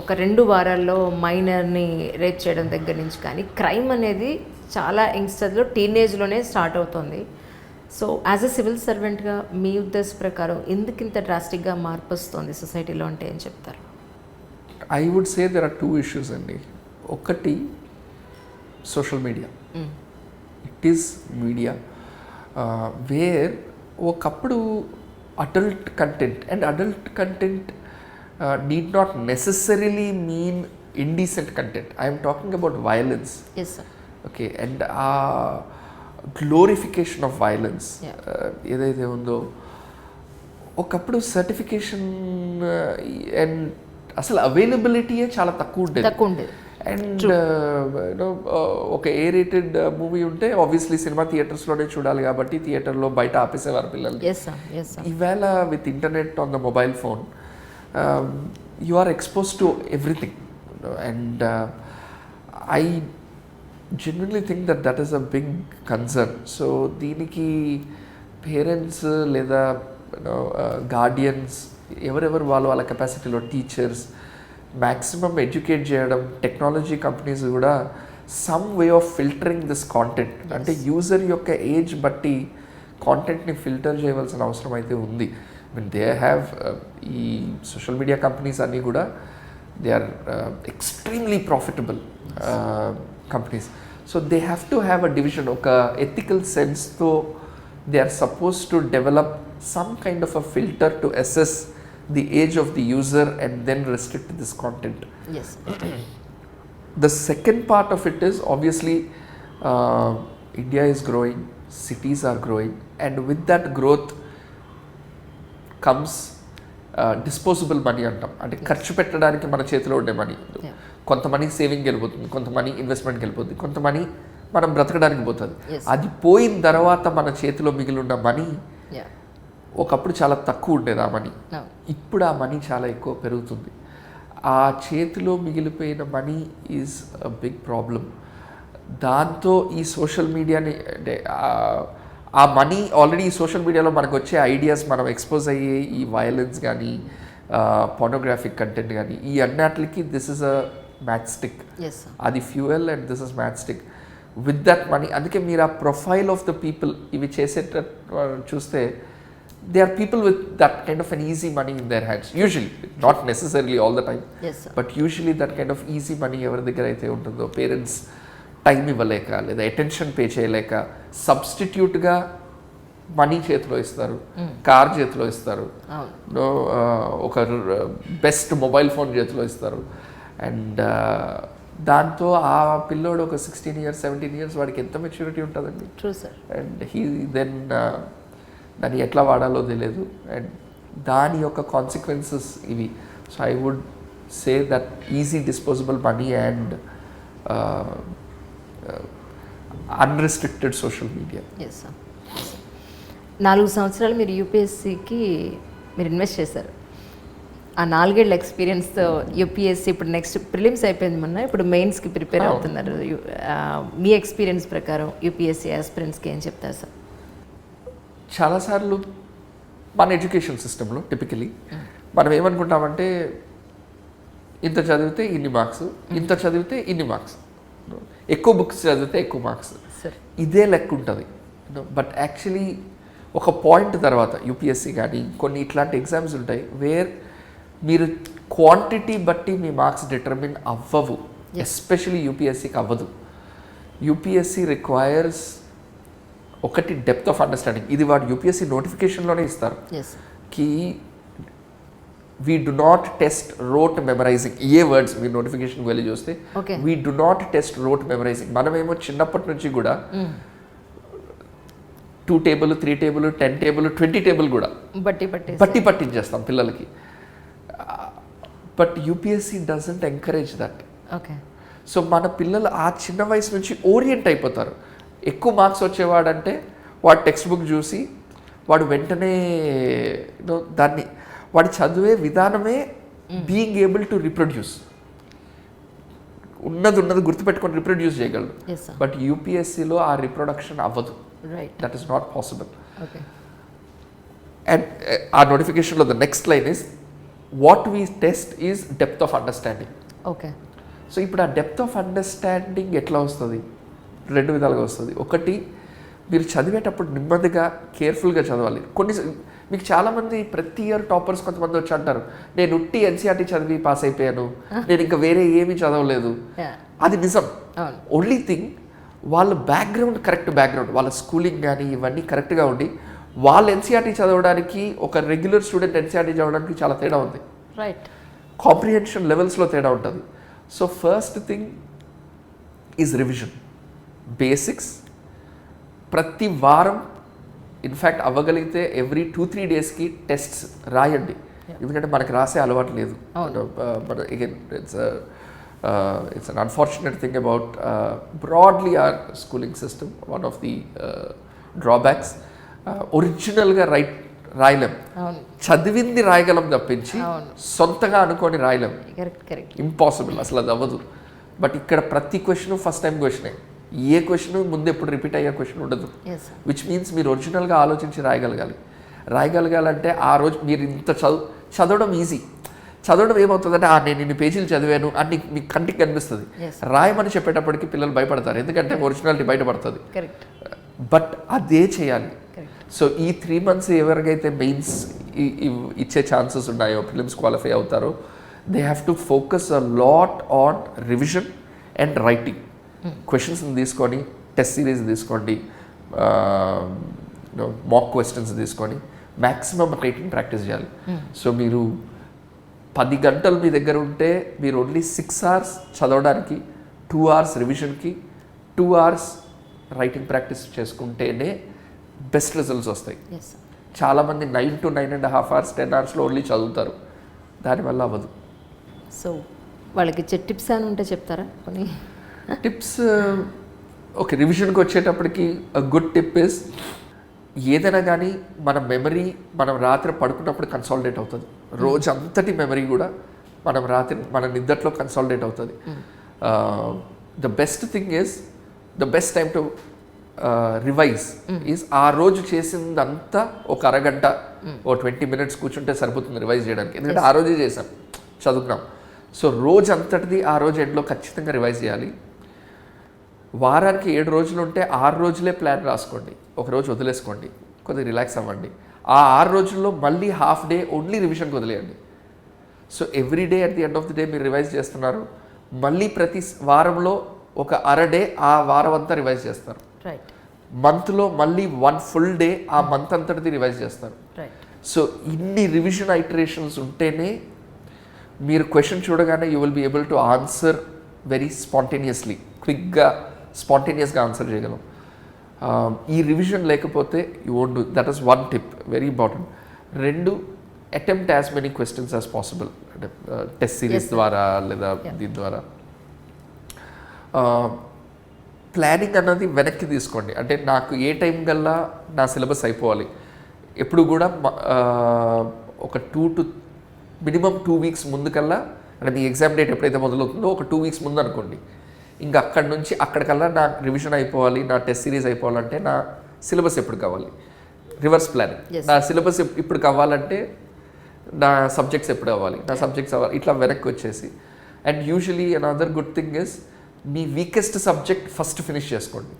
ఒక 2 వారాల్లో మైనర్ని రేప్ చేయడం దగ్గర నుంచి కానీ క్రైమ్ అనేది చాలా యంగ్స్టర్స్లో టీనేజ్లోనే స్టార్ట్ అవుతుంది. సో యాజ్ అ సివిల్ సర్వెంట్గా మీ ఉద్దేశ ప్రకారం ఎందుకు ఇంత డ్రాస్టిక్గా మార్పు వస్తుంది సొసైటీలో అంటే ఏం చెప్తారు? I would say there are 2 issues అండి. ఒకటి social media. It is media where ఒకప్పుడు adult content, and adult content need not necessarily mean indecent content. I am talking about violence. Yes sir. Okay, and glorification of violence. ఏదైతే ఉందో ఒకప్పుడు certification and అసలు అవైలబిలిటీయే చాలా తక్కువ ఉండేది. And ఒక A rated movie ఉంటే ఆబ్వియస్లీ సినిమా థియేటర్స్లోనే చూడాలి కాబట్టి థియేటర్లో బయట ఆపేసేవారు పిల్లలు. ఈవేళ with internet on the mobile phone you are exposed to everything, and I genuinely think that is a big concern. So దీనికి పేరెంట్స్ లేదా గార్డియన్స్ ఎవరెవరు వాళ్ళ కెపాసిటీలో, టీచర్స్ మ్యాక్సిమం ఎడ్యుకేట్ చేయడం, టెక్నాలజీ కంపెనీస్ కూడా some way of filtering this content. అంటే user యొక్క age బట్టి కాంటెంట్ని filter చేయవలసిన అవసరం అయితే ఉంది. I mean, they have ఈ సోషల్ మీడియా కంపెనీస్ అన్నీ కూడా they are extremely profitable companies. So they have to have a division. ఒక ఎథికల్ సెన్స్తో they are suppose to develop some kind of a filter to assess the age of the user and then restrict this content. The second part of it is obviously India is growing, cities are growing, and with that growth comes disposable money అంటాం. అంటే ఖర్చు పెట్టడానికి మన చేతిలో ఉండే money. కొంత money సేవింగ్కి వెళ్ళిపోతుంది, కొంత మనీ ఇన్వెస్ట్మెంట్కి వెళ్ళిపోతుంది, కొంత మనీ మనం బ్రతకడానికి పోతుంది. అది పోయిన తర్వాత మన చేతిలో మిగిలి ఉన్న మనీ ఒకప్పుడు చాలా తక్కువ ఉండేది ఆ మనీ. ఇప్పుడు ఆ మనీ చాలా ఎక్కువ పెరుగుతుంది. ఆ చేతిలో మిగిలిపోయిన money is a big problem. దాంతో ఈ సోషల్ మీడియాని అంటే ఆ మనీ ఆల్రెడీ ఈ సోషల్ మీడియాలో మనకు వచ్చే ఐడియాస్, మనం ఎక్స్పోజ్ అయ్యే ఈ వయలెన్స్ కానీ పోర్నోగ్రాఫిక్ కంటెంట్ కానీ ఈ అన్నిటికి this is a match stick. అది fuel and this is match stick with that money. అందుకే మీరు ఆ ప్రొఫైల్ ఆఫ్ ద పీపుల్ ఇవి చేసేటట్టు చూస్తే they are people with that kind of an easy money in their hands, usually, not necessarily all the time, but usually that kind of easy money ఎవరి దగ్గర అయితే ఉంటుందో, పేరెంట్స్ టైం ఇవ్వలేక లేదా attention pay చేయలేక సబ్స్టిట్యూట్గా money చేతిలో ఇస్తారు, car చేతిలో ఇస్తారు, ఒక బెస్ట్ మొబైల్ ఫోన్ చేతిలో ఇస్తారు. అండ్ దాంతో ఆ పిల్లోడు ఒక 16 years 17 years వాడికి ఎంత మెచ్యూరిటీ ఉంటుందండి. అండ్ హీ దెన్ దాన్ని ఎట్లా వాడాలో తెలియదు. అండ్ దాని యొక్క కాన్సిక్వెన్సెస్ ఇవి. So I would say that easy disposable money and unrestricted social media. 4 సంవత్సరాలు మీరు యూపీఎస్సీకి మీరు ఇన్వెస్ట్ చేశారు. ఆ 4 ఏళ్ళ ఎక్స్పీరియన్స్తో యూపీఎస్సీ ఇప్పుడు నెక్స్ట్ ప్రిలిమ్స్ అయిపోయింది మొన్న, ఇప్పుడు మెయిన్స్కి ప్రిపేర్ అవుతున్నారు. మీ ఎక్స్పీరియన్స్ ప్రకారం యూపీఎస్సీ ఆస్పిరెంట్స్కి ఏం చెప్తారు సార్? చాలాసార్లు మన ఎడ్యుకేషన్ సిస్టంలో టిపికలీ మనం ఏమనుకుంటామంటే ఇంత చదివితే ఇన్ని మార్క్స్, ఇంత చదివితే ఇన్ని మార్క్స్, ఎక్కువ బుక్స్ చదివితే ఎక్కువ మార్క్స్, ఇదే లెక్క ఉంటుంది. బట్ యాక్చువల్లీ ఒక పాయింట్ తర్వాత యూపీఎస్సీ కానీ కొన్ని ఇట్లాంటి ఎగ్జామ్స్ ఉంటాయి వేర్ మీరు క్వాంటిటీ బట్టి మీ మార్క్స్ డిటర్మిన్ అవ్వవు. ఎస్పెషలీ యూపీఎస్సీకి అవ్వదు. యూపీఎస్సీ రిక్వైర్స్ ఒకటి డెప్త్ ఆఫ్ అండర్స్టాండింగ్. ఇది వాడు యూపీఎస్సీ నోటిఫికేషన్లోనే ఇస్తారు కి we do not test wrote memorising. A words మీరు నోటిఫికేషన్ వెళ్ళి చూస్తే we do not test wrote memorising. మనమేమో చిన్నప్పటి నుంచి కూడా 2 టేబుల్ 3 టేబుల్ 10 టేబుల్ 20 టేబుల్ కూడా బట్టి పట్టించేస్తాం పిల్లలకి. But UPSC doesn't encourage that. So మన పిల్లలు ఆ చిన్న వయసు నుంచి ఓరియంట్ అయిపోతారు. ఎక్కువ మార్క్స్ వచ్చేవాడంటే వాడు టెక్స్ట్ బుక్ చూసి వాడు వెంటనే దాన్ని వాడి చదివే విధానమే బీయింగ్ ఏబుల్ టు రిప్రొడ్యూస్, ఉన్నది గుర్తుపెట్టుకొని రిప్రొడ్యూస్ చేయగలడు. బట్ యూపీఎస్సీలో ఆ రిప్రొడక్షన్ అవ్వదు. That is not possible. And ఆ నోటిఫికేషన్లో the next line is what we test is depth of understanding. So ఇప్పుడు ఆ డెప్త్ ఆఫ్ అండర్స్టాండింగ్ ఎట్లా వస్తుంది? 2 విధాలుగా వస్తుంది. ఒకటి, మీరు చదివేటప్పుడు నెమ్మదిగా కేర్ఫుల్గా చదవాలి. మీకు చాలామంది ప్రతి ఇయర్ టాపర్స్ కొంతమంది వచ్చి అంటారు నేను ఉట్టి ఎన్సీఆర్టీ చదివి పాస్ అయిపోయాను, నేను ఇంకా వేరే ఏమీ చదవలేదు. అది నిజం. ఓన్లీ థింగ్ వాళ్ళ బ్యాక్గ్రౌండ్ కరెక్ట్ బ్యాక్గ్రౌండ్, వాళ్ళ స్కూలింగ్ కానీ ఇవన్నీ కరెక్ట్గా ఉండి వాళ్ళు ఎన్సీఆర్టీ చదవడానికి ఒక రెగ్యులర్ స్టూడెంట్ ఎన్సీఆర్టీ చదవడానికి చాలా తేడా ఉంది. కాంప్రిహెన్షన్ లెవెల్స్లో తేడా ఉంటుంది. So first thing is revision, basics. ప్రతి వారం ఇన్ఫ్యాక్ట్ అవ్వగలిగితే ఎవ్రీ 2-3 డేస్కి టెస్ట్స్ రాయండి. ఎందుకంటే మనకి రాసే అలవాటు లేదు. Again it's an unfortunate thing about broadly our schooling system. One of the drawbacks ఒరిజినల్గా రాయలేం. చదివింది రాయగలం తప్పించి సొంతగా అనుకొని రాయలేం. ఇంపాసిబుల్, అసలు అది అవ్వదు. బట్ ఇక్కడ ప్రతి క్వశ్చన్ ఫస్ట్ టైం క్వశ్చనే. ఏ క్వశ్చన్ ముందు ఎప్పుడు రిపీట్ అయ్యే క్వశ్చన్ ఉండదు. విచ్ మీన్స్ మీరు ఒరిజినల్గా ఆలోచించి రాయగలగాలంటే ఆ రోజు మీరు ఇంత చదవడం ఈజీ. చదవడం ఏమవుతుందంటే నేను ఇన్ని పేజీలు చదివాను అని మీకు కంటికి కనిపిస్తుంది. రాయమని చెప్పేటప్పటికి పిల్లలు భయపడతారు, ఎందుకంటే ఒరిజినాలిటీ బయటపడుతుంది. బట్ అదే చేయాలి. సో ఈ 3 months ఎవరికైతే మెయిన్స్ ఇచ్చే ఛాన్సెస్ ఉన్నాయో, ప్రిలిమ్స్ క్వాలిఫై అవుతారో, they have to focus a lot on revision and writing. క్వశ్చన్స్ని తీసుకొని టెస్ట్ సిరీస్ తీసుకోండి, మాక్ క్వశ్చన్స్ తీసుకొని మ్యాక్సిమం రైటింగ్ ప్రాక్టీస్ చేయాలి. సో మీరు 10 గంటలు మీ దగ్గర ఉంటే మీరు ఓన్లీ 6 hours చదవడానికి, 2 hours రివిజన్కి, 2 hours రైటింగ్ ప్రాక్టీస్ చేసుకుంటేనే బెస్ట్ రిజల్ట్స్ వస్తాయి. చాలామంది 9 to 9.5 hours 10 hours ఓన్లీ చదువుతారు, దానివల్ల అవ్వదు. సో వాళ్ళకి ఇచ్చే టిప్స్ అని ఉంటే చెప్తారా కొన్ని టిప్స్? ఓకే, రివిజన్కి వచ్చేటప్పటికి గుడ్ టిప్ ఇస్ ఏదైనా కానీ మన మెమరీ మనం రాత్రి పడుకున్నప్పుడు కన్సాలిడేట్ అవుతుంది. రోజు అంతటి మెమరీ కూడా మనం రాత్రి మన నిద్దట్లో కన్సాలిడేట్ అవుతుంది. The best thing is the best time to revise is ఆ రోజు చేసిందంతా ఒక అరగంట ఓ 20 minutes కూర్చుంటే సరిపోతుంది రివైజ్ చేయడానికి. ఎందుకంటే ఆ రోజే చేసాం, చదువుకున్నాం. సో రోజు అంతటిది ఆ రోజు ఎండ్లో ఖచ్చితంగా రివైజ్ చేయాలి. వారానికి 7 రోజులు ఉంటే 6 రోజులే ప్లాన్ రాసుకోండి, ఒక రోజు వదిలేసుకోండి, కొద్దిగా రిలాక్స్ అవ్వండి. ఆ 6 రోజుల్లో మళ్ళీ హాఫ్ డే ఓన్లీ రివిజన్కి వదిలేయండి. So every day at the end of the day మీరు రివైజ్ చేస్తున్నారు. మళ్ళీ ప్రతి వారంలో ఒక అర డే ఆ వారం అంతా రివైజ్ చేస్తారు. మంత్లో మళ్ళీ 1 full day ఆ మంత్ అంతటిది రివైజ్ చేస్తారు. సో ఇన్ని రివిజన్ ఐటరేషన్స్ ఉంటేనే మీరు క్వశ్చన్ చూడగానే you will be able to answer very spontaneously, క్విక్గా స్పాంటేనియస్గా ఆన్సర్ చేయగలం. ఈ రివిజన్ లేకపోతే you won't do. That is one tip, very important. 2, attempt as many questions as possible. అంటే టెస్ట్ సిరీస్ ద్వారా లేదా దీని ద్వారా. ప్లానింగ్ అన్నది వెనక్కి తీసుకోండి. అంటే నాకు ఏ టైం కల్లా నా సిలబస్ అయిపోవాలి. ఎప్పుడు కూడా ఒక మినిమం 2 weeks ముందు కల్లా, అంటే మీ ఎగ్జామ్ డేట్ ఎప్పుడైతే మొదలవుతుందో ఒక 2 weeks ముందు అనుకోండి. ఇంకా అక్కడి నుంచి అక్కడికల్లా నా రివిజన్ అయిపోవాలి, నా టెస్ట్ సిరీస్ అయిపోవాలంటే నా సిలబస్ ఎప్పుడు కావాలి. రివర్స్ ప్లానింగ్, నా సిలబస్ ఇప్పుడు కావాలంటే నా సబ్జెక్ట్స్ ఎప్పుడు అవ్వాలి, నా సబ్జెక్ట్స్ అవ్వాలి, ఇట్లా వెనక్కి వచ్చేసి. And usually another good thing is me weakest subject first finish చేసుకోండి.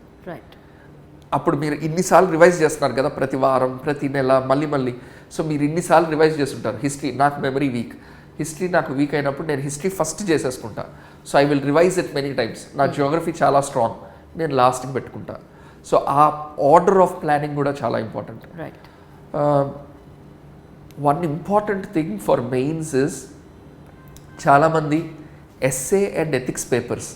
అప్పుడు మీరు ఇన్నిసార్లు రివైజ్ చేస్తున్నారు కదా, ప్రతి వారం ప్రతి నెల మళ్ళీ. సో మీరు ఇన్నిసార్లు రివైజ్ చేస్తుంటారు. హిస్టరీ నాకు మెమరీ వీక్, హిస్టరీ నాకు వీక్ అయినప్పుడు నేను హిస్టరీ ఫస్ట్ చేసేసుకుంటా. So I will revise it many times. నా జియోగ్రఫీ చాలా స్ట్రాంగ్, నేను లాస్ట్కి పెట్టుకుంటా. సో ఆ ఆర్డర్ ఆఫ్ ప్లానింగ్ కూడా చాలా important. One important thing for mains is చాలామంది ఎస్ఏ అండ్ ఎథిక్స్ పేపర్స్,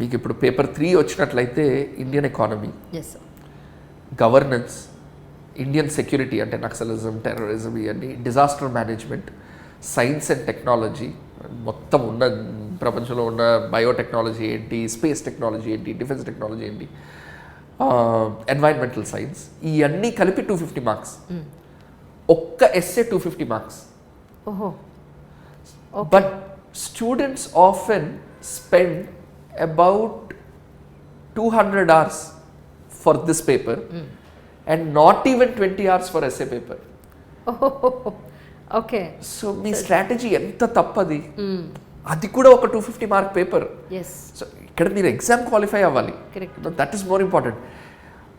మీకు ఇప్పుడు పేపర్ 3 వచ్చినట్లయితే Indian economy, governance, Indian security అంటే నక్సలిజం, టెర్రరిజం, ఇవన్నీ, disaster management, science and technology, మొత్తం ఉన్న ప్రపంచంలో ఉన్న బయోటెక్నాలజీ ఏంటి, స్పేస్ టెక్నాలజీ ఏంటి, డిఫెన్స్ టెక్నాలజీ ఏంటి, ఎన్వైరన్మెంటల్ సైన్స్, ఇవన్నీ కలిపి 250 marks. ఒక్క SA 250 marks. But students often spend about 200 hours for this paper and not even 20 hours for essay paper. Okay. So me strategy ఎంత తప్పది. అది కూడా ఒక 250 mark పేపర్. సో ఇక్కడ మీరు ఎగ్జామ్ క్వాలిఫై అవ్వాలి, that is more important.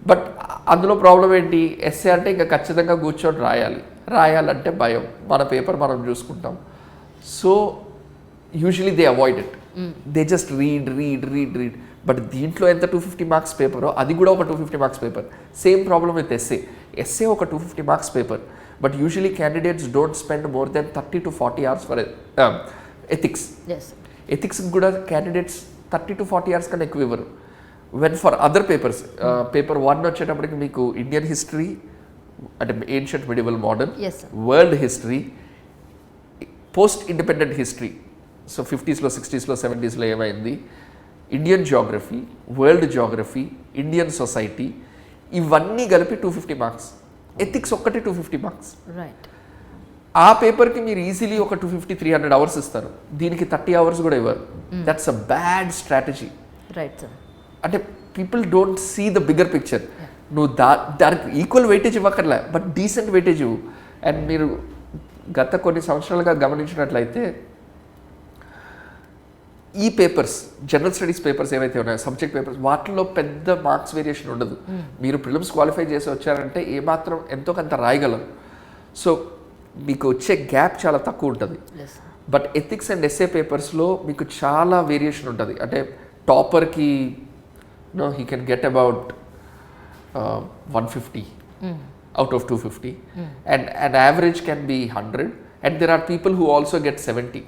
But అందులో problem ఏంటి, ఎస్ఏ అంటే ఇంకా ఖచ్చితంగా కూర్చొని రాయాలంటే భయం, మన పేపర్ మనం చూసుకుంటాం. So usually they avoid it, they just read. But దీంట్లో ఎంత 250 marks పేపరో అది కూడా ఒక 250 marks paper. Same problem with essay ఒక 250 marks paper. But usually candidates don't spend more than 30 to 40 hours for ethics. ఎథిక్స్కి కూడా క్యాండిడేట్స్ 30 to 40 hours కన్నా ఎక్కువ ఇవ్వరు. When for other papers, paper 1 వచ్చేటప్పటికి మీకు ఇండియన్ హిస్టరీ అంటే ancient, medieval, modern, world history, post independent history, so 50s, 60s, 70s ఏమైంది, Indian geography, world geography, Indian society, ఇవన్నీ కలిపి 250 marks. ఎథిక్స్ ఒక్కటి 250 marks. ఆ పేపర్కి మీరు ఈజీలీ ఒక 250-300 hours ఇస్తారు, దీనికి 30 hours కూడా ఇవ్వరు. That's a bad strategy. అంటే people don't see the bigger picture. నువ్వు దానికి ఈక్వల్ వెయిటేజ్ ఇవ్వక్కర్లే, బట్ డీసెంట్ వెయిటేజ్ ఇవ్వు. అండ్ మీరు గత కొన్ని సంవత్సరాలుగా గమనించినట్లయితే ఈ పేపర్స్, జనరల్ స్టడీస్ పేపర్స్ ఏవైతే ఉన్నాయో, సబ్జెక్ట్ పేపర్స్, వాటిలో పెద్ద మార్క్స్ వేరియేషన్ ఉండదు. మీరు ప్రిలిమ్స్ క్వాలిఫై చేసి వచ్చారంటే ఏమాత్రం ఎంతో కొంత రాయగలరు. సో మీకు వచ్చే గ్యాప్ చాలా తక్కువ ఉంటుంది. బట్ ఎథిక్స్ అండ్ ఎస్ఏ పేపర్స్లో మీకు చాలా వేరియేషన్ ఉంటుంది. అంటే టాపర్కి he can get about 150 out of 250 and an average can be 100 and there are people who also get 70.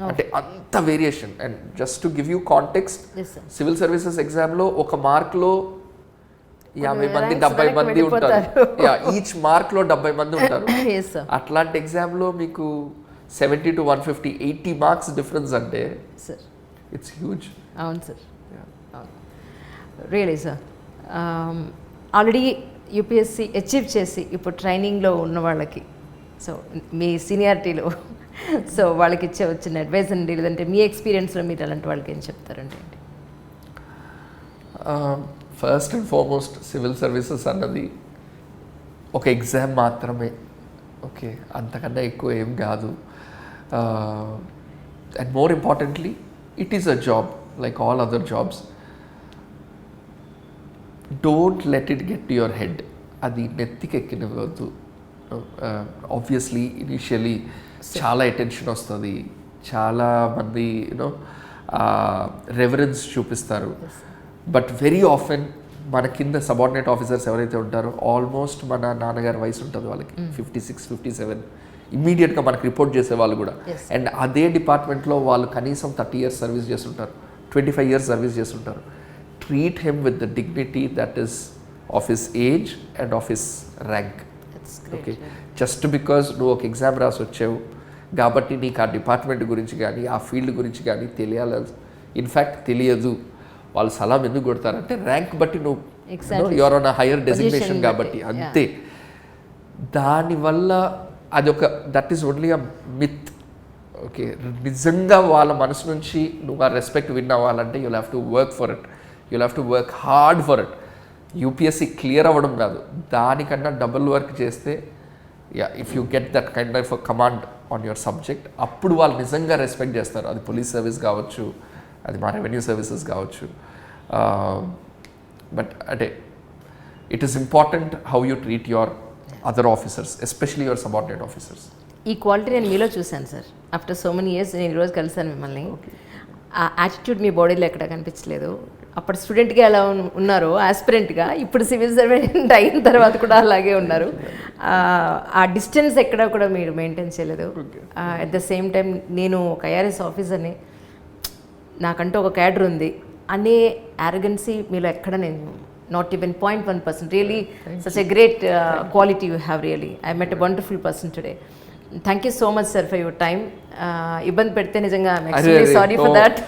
అంటే అంత variation. And just to give you context, civil services ఎగ్జామ్లో ఒక మార్క్లో 50 మంది 70 మంది ఉంటారు. ఈచ్ మార్క్లో 70 మంది ఉంటారు. అట్లాంటి ఎగ్జామ్లో మీకు 70 to 150, 80 మార్క్స్ డిఫరెన్స్ అంటే సార్ ఇట్స్ హ్యూజ్. అవును సార్, అవును, really sir. Already UPSC achieve చేసి ఇప్పుడు ట్రైనింగ్లో ఉన్న వాళ్ళకి, సో మీ సీనియారిటీలో, సో వాళ్ళకి ఇచ్చే వచ్చిన అడ్వైస్ అండి, లేదంటే మీ ఎక్స్పీరియన్స్లో మీరు అలాంటి వాళ్ళకి ఏం చెప్తారంటే? First and foremost civil services అన్నది ఒక ఎగ్జామ్ మాత్రమే, ఓకే, అంతకన్నా ఎక్కువ ఏం కాదు. And more importantly it is a job like all other jobs. Don't let it get to your head. అది నెత్తికెక్కినవద్దు. ఆబ్వియస్లీ ఇనిషియలీ చాలా అటెన్షన్ వస్తుంది, చాలామంది యూనో రెవరెన్స్ చూపిస్తారు. బట్ వెరీ ఆఫెన్ మన కింద సబార్డినేట్ ఆఫీసర్స్ ఎవరైతే ఉంటారో ఆల్మోస్ట్ మన నాన్నగారి వయసు ఉంటుంది వాళ్ళకి, 56, 57, ఇమ్మీడియట్గా మనకు రిపోర్ట్ చేసే వాళ్ళు కూడా. అండ్ అదే డిపార్ట్మెంట్లో వాళ్ళు కనీసం 30 years సర్వీస్ చేస్తుంటారు, 25 years సర్వీస్ చేస్తుంటారు. Treat him with the dignity that is of his age and of his rank. Okay, just because నువ్వు ఒక ఎగ్జామ్ రాసి వచ్చావు కాబట్టి నీకు ఆ డిపార్ట్మెంట్ గురించి కానీ ఆ ఫీల్డ్ గురించి కానీ తెలియాలి, ఇన్ఫ్యాక్ట్ తెలియదు. వాళ్ళు సలాం ఎందుకు కొడతారంటే ర్యాంక్ బట్టి నువ్వు your on a hire designation కాబట్టి, అంతే. దానివల్ల అదొక that is only a myth. Okay, నిజంగా వాళ్ళ మనసు నుంచి నువ్వు ఆ రెస్పెక్ట్ విన్ అవ్వాలంటే you'll have to work for it, you'll have to work hard for it. UPSC clear అవ్వడం కాదు, దానికన్నా డబుల్ వర్క్ చేస్తే, yeah, if you get that kind of command on your subject, అప్పుడు వాళ్ళు నిజంగా రెస్పెక్ట్ చేస్తారు. అది పోలీస్ సర్వీస్ కావచ్చు, అది మా రెవెన్యూ సర్వీసెస్ కావచ్చు. బట్ అంటే it is important how you treat your other officers, especially your subordinate officers. ఈ క్వాలిటీ నేను మీలో చూశాను sir. After so many years నేను ఈరోజు కలిసాను మిమ్మల్ని. ఆ యాటిట్యూడ్ మీ బాడీలో ఎక్కడ కనిపించలేదు. అప్పుడు స్టూడెంట్గా ఎలా ఉన్నారో ఆస్పిరెంట్గా, ఇప్పుడు సివిల్ సర్వెంట్ అయిన తర్వాత కూడా అలాగే ఉన్నారు. ఆ డిస్టెన్స్ ఎక్కడ కూడా మీరు మెయింటైన్ చేయలేదు. అట్ ద సేమ్ టైం నేను ఒక ఐఆర్ఎస్ ఆఫీసర్ని, నాకంటూ ఒక క్యాడర్ ఉంది అనే యారగెన్సీ మీలో ఎక్కడ నేను not even 0.1%. Really such a great quality you have. Really I met a wonderful person today. Thank you so much sir for your time. ఇబ్బంది పెడితే నిజంగా sorry for that.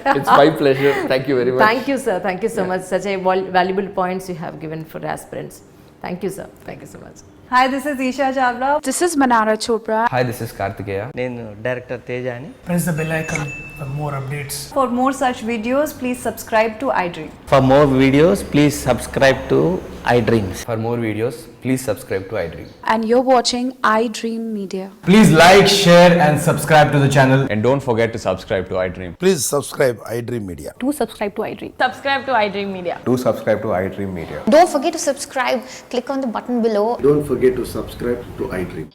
Thank you sir, thank you so much. Such a valuable points you have given for aspirants. Thank you sir, thank you so much. Hi, this is Isha Chavla. This is Manara Chopra. Hi, this is Kartikeya. నేను director Teja అని. Press the bell icon for more updates. For more such videos, please subscribe to iDream. For more videos, please subscribe to iDreams. For more videos, please subscribe to iDream. And you're watching iDream Media. Please like, share and subscribe to the channel. And don't forget to subscribe to iDream. Please subscribe iDream Media. Do subscribe to iDream. Subscribe to iDream Media. Do subscribe to iDream Media. Don't forget to subscribe. Click on the button below. Don't forget to subscribe to iDream.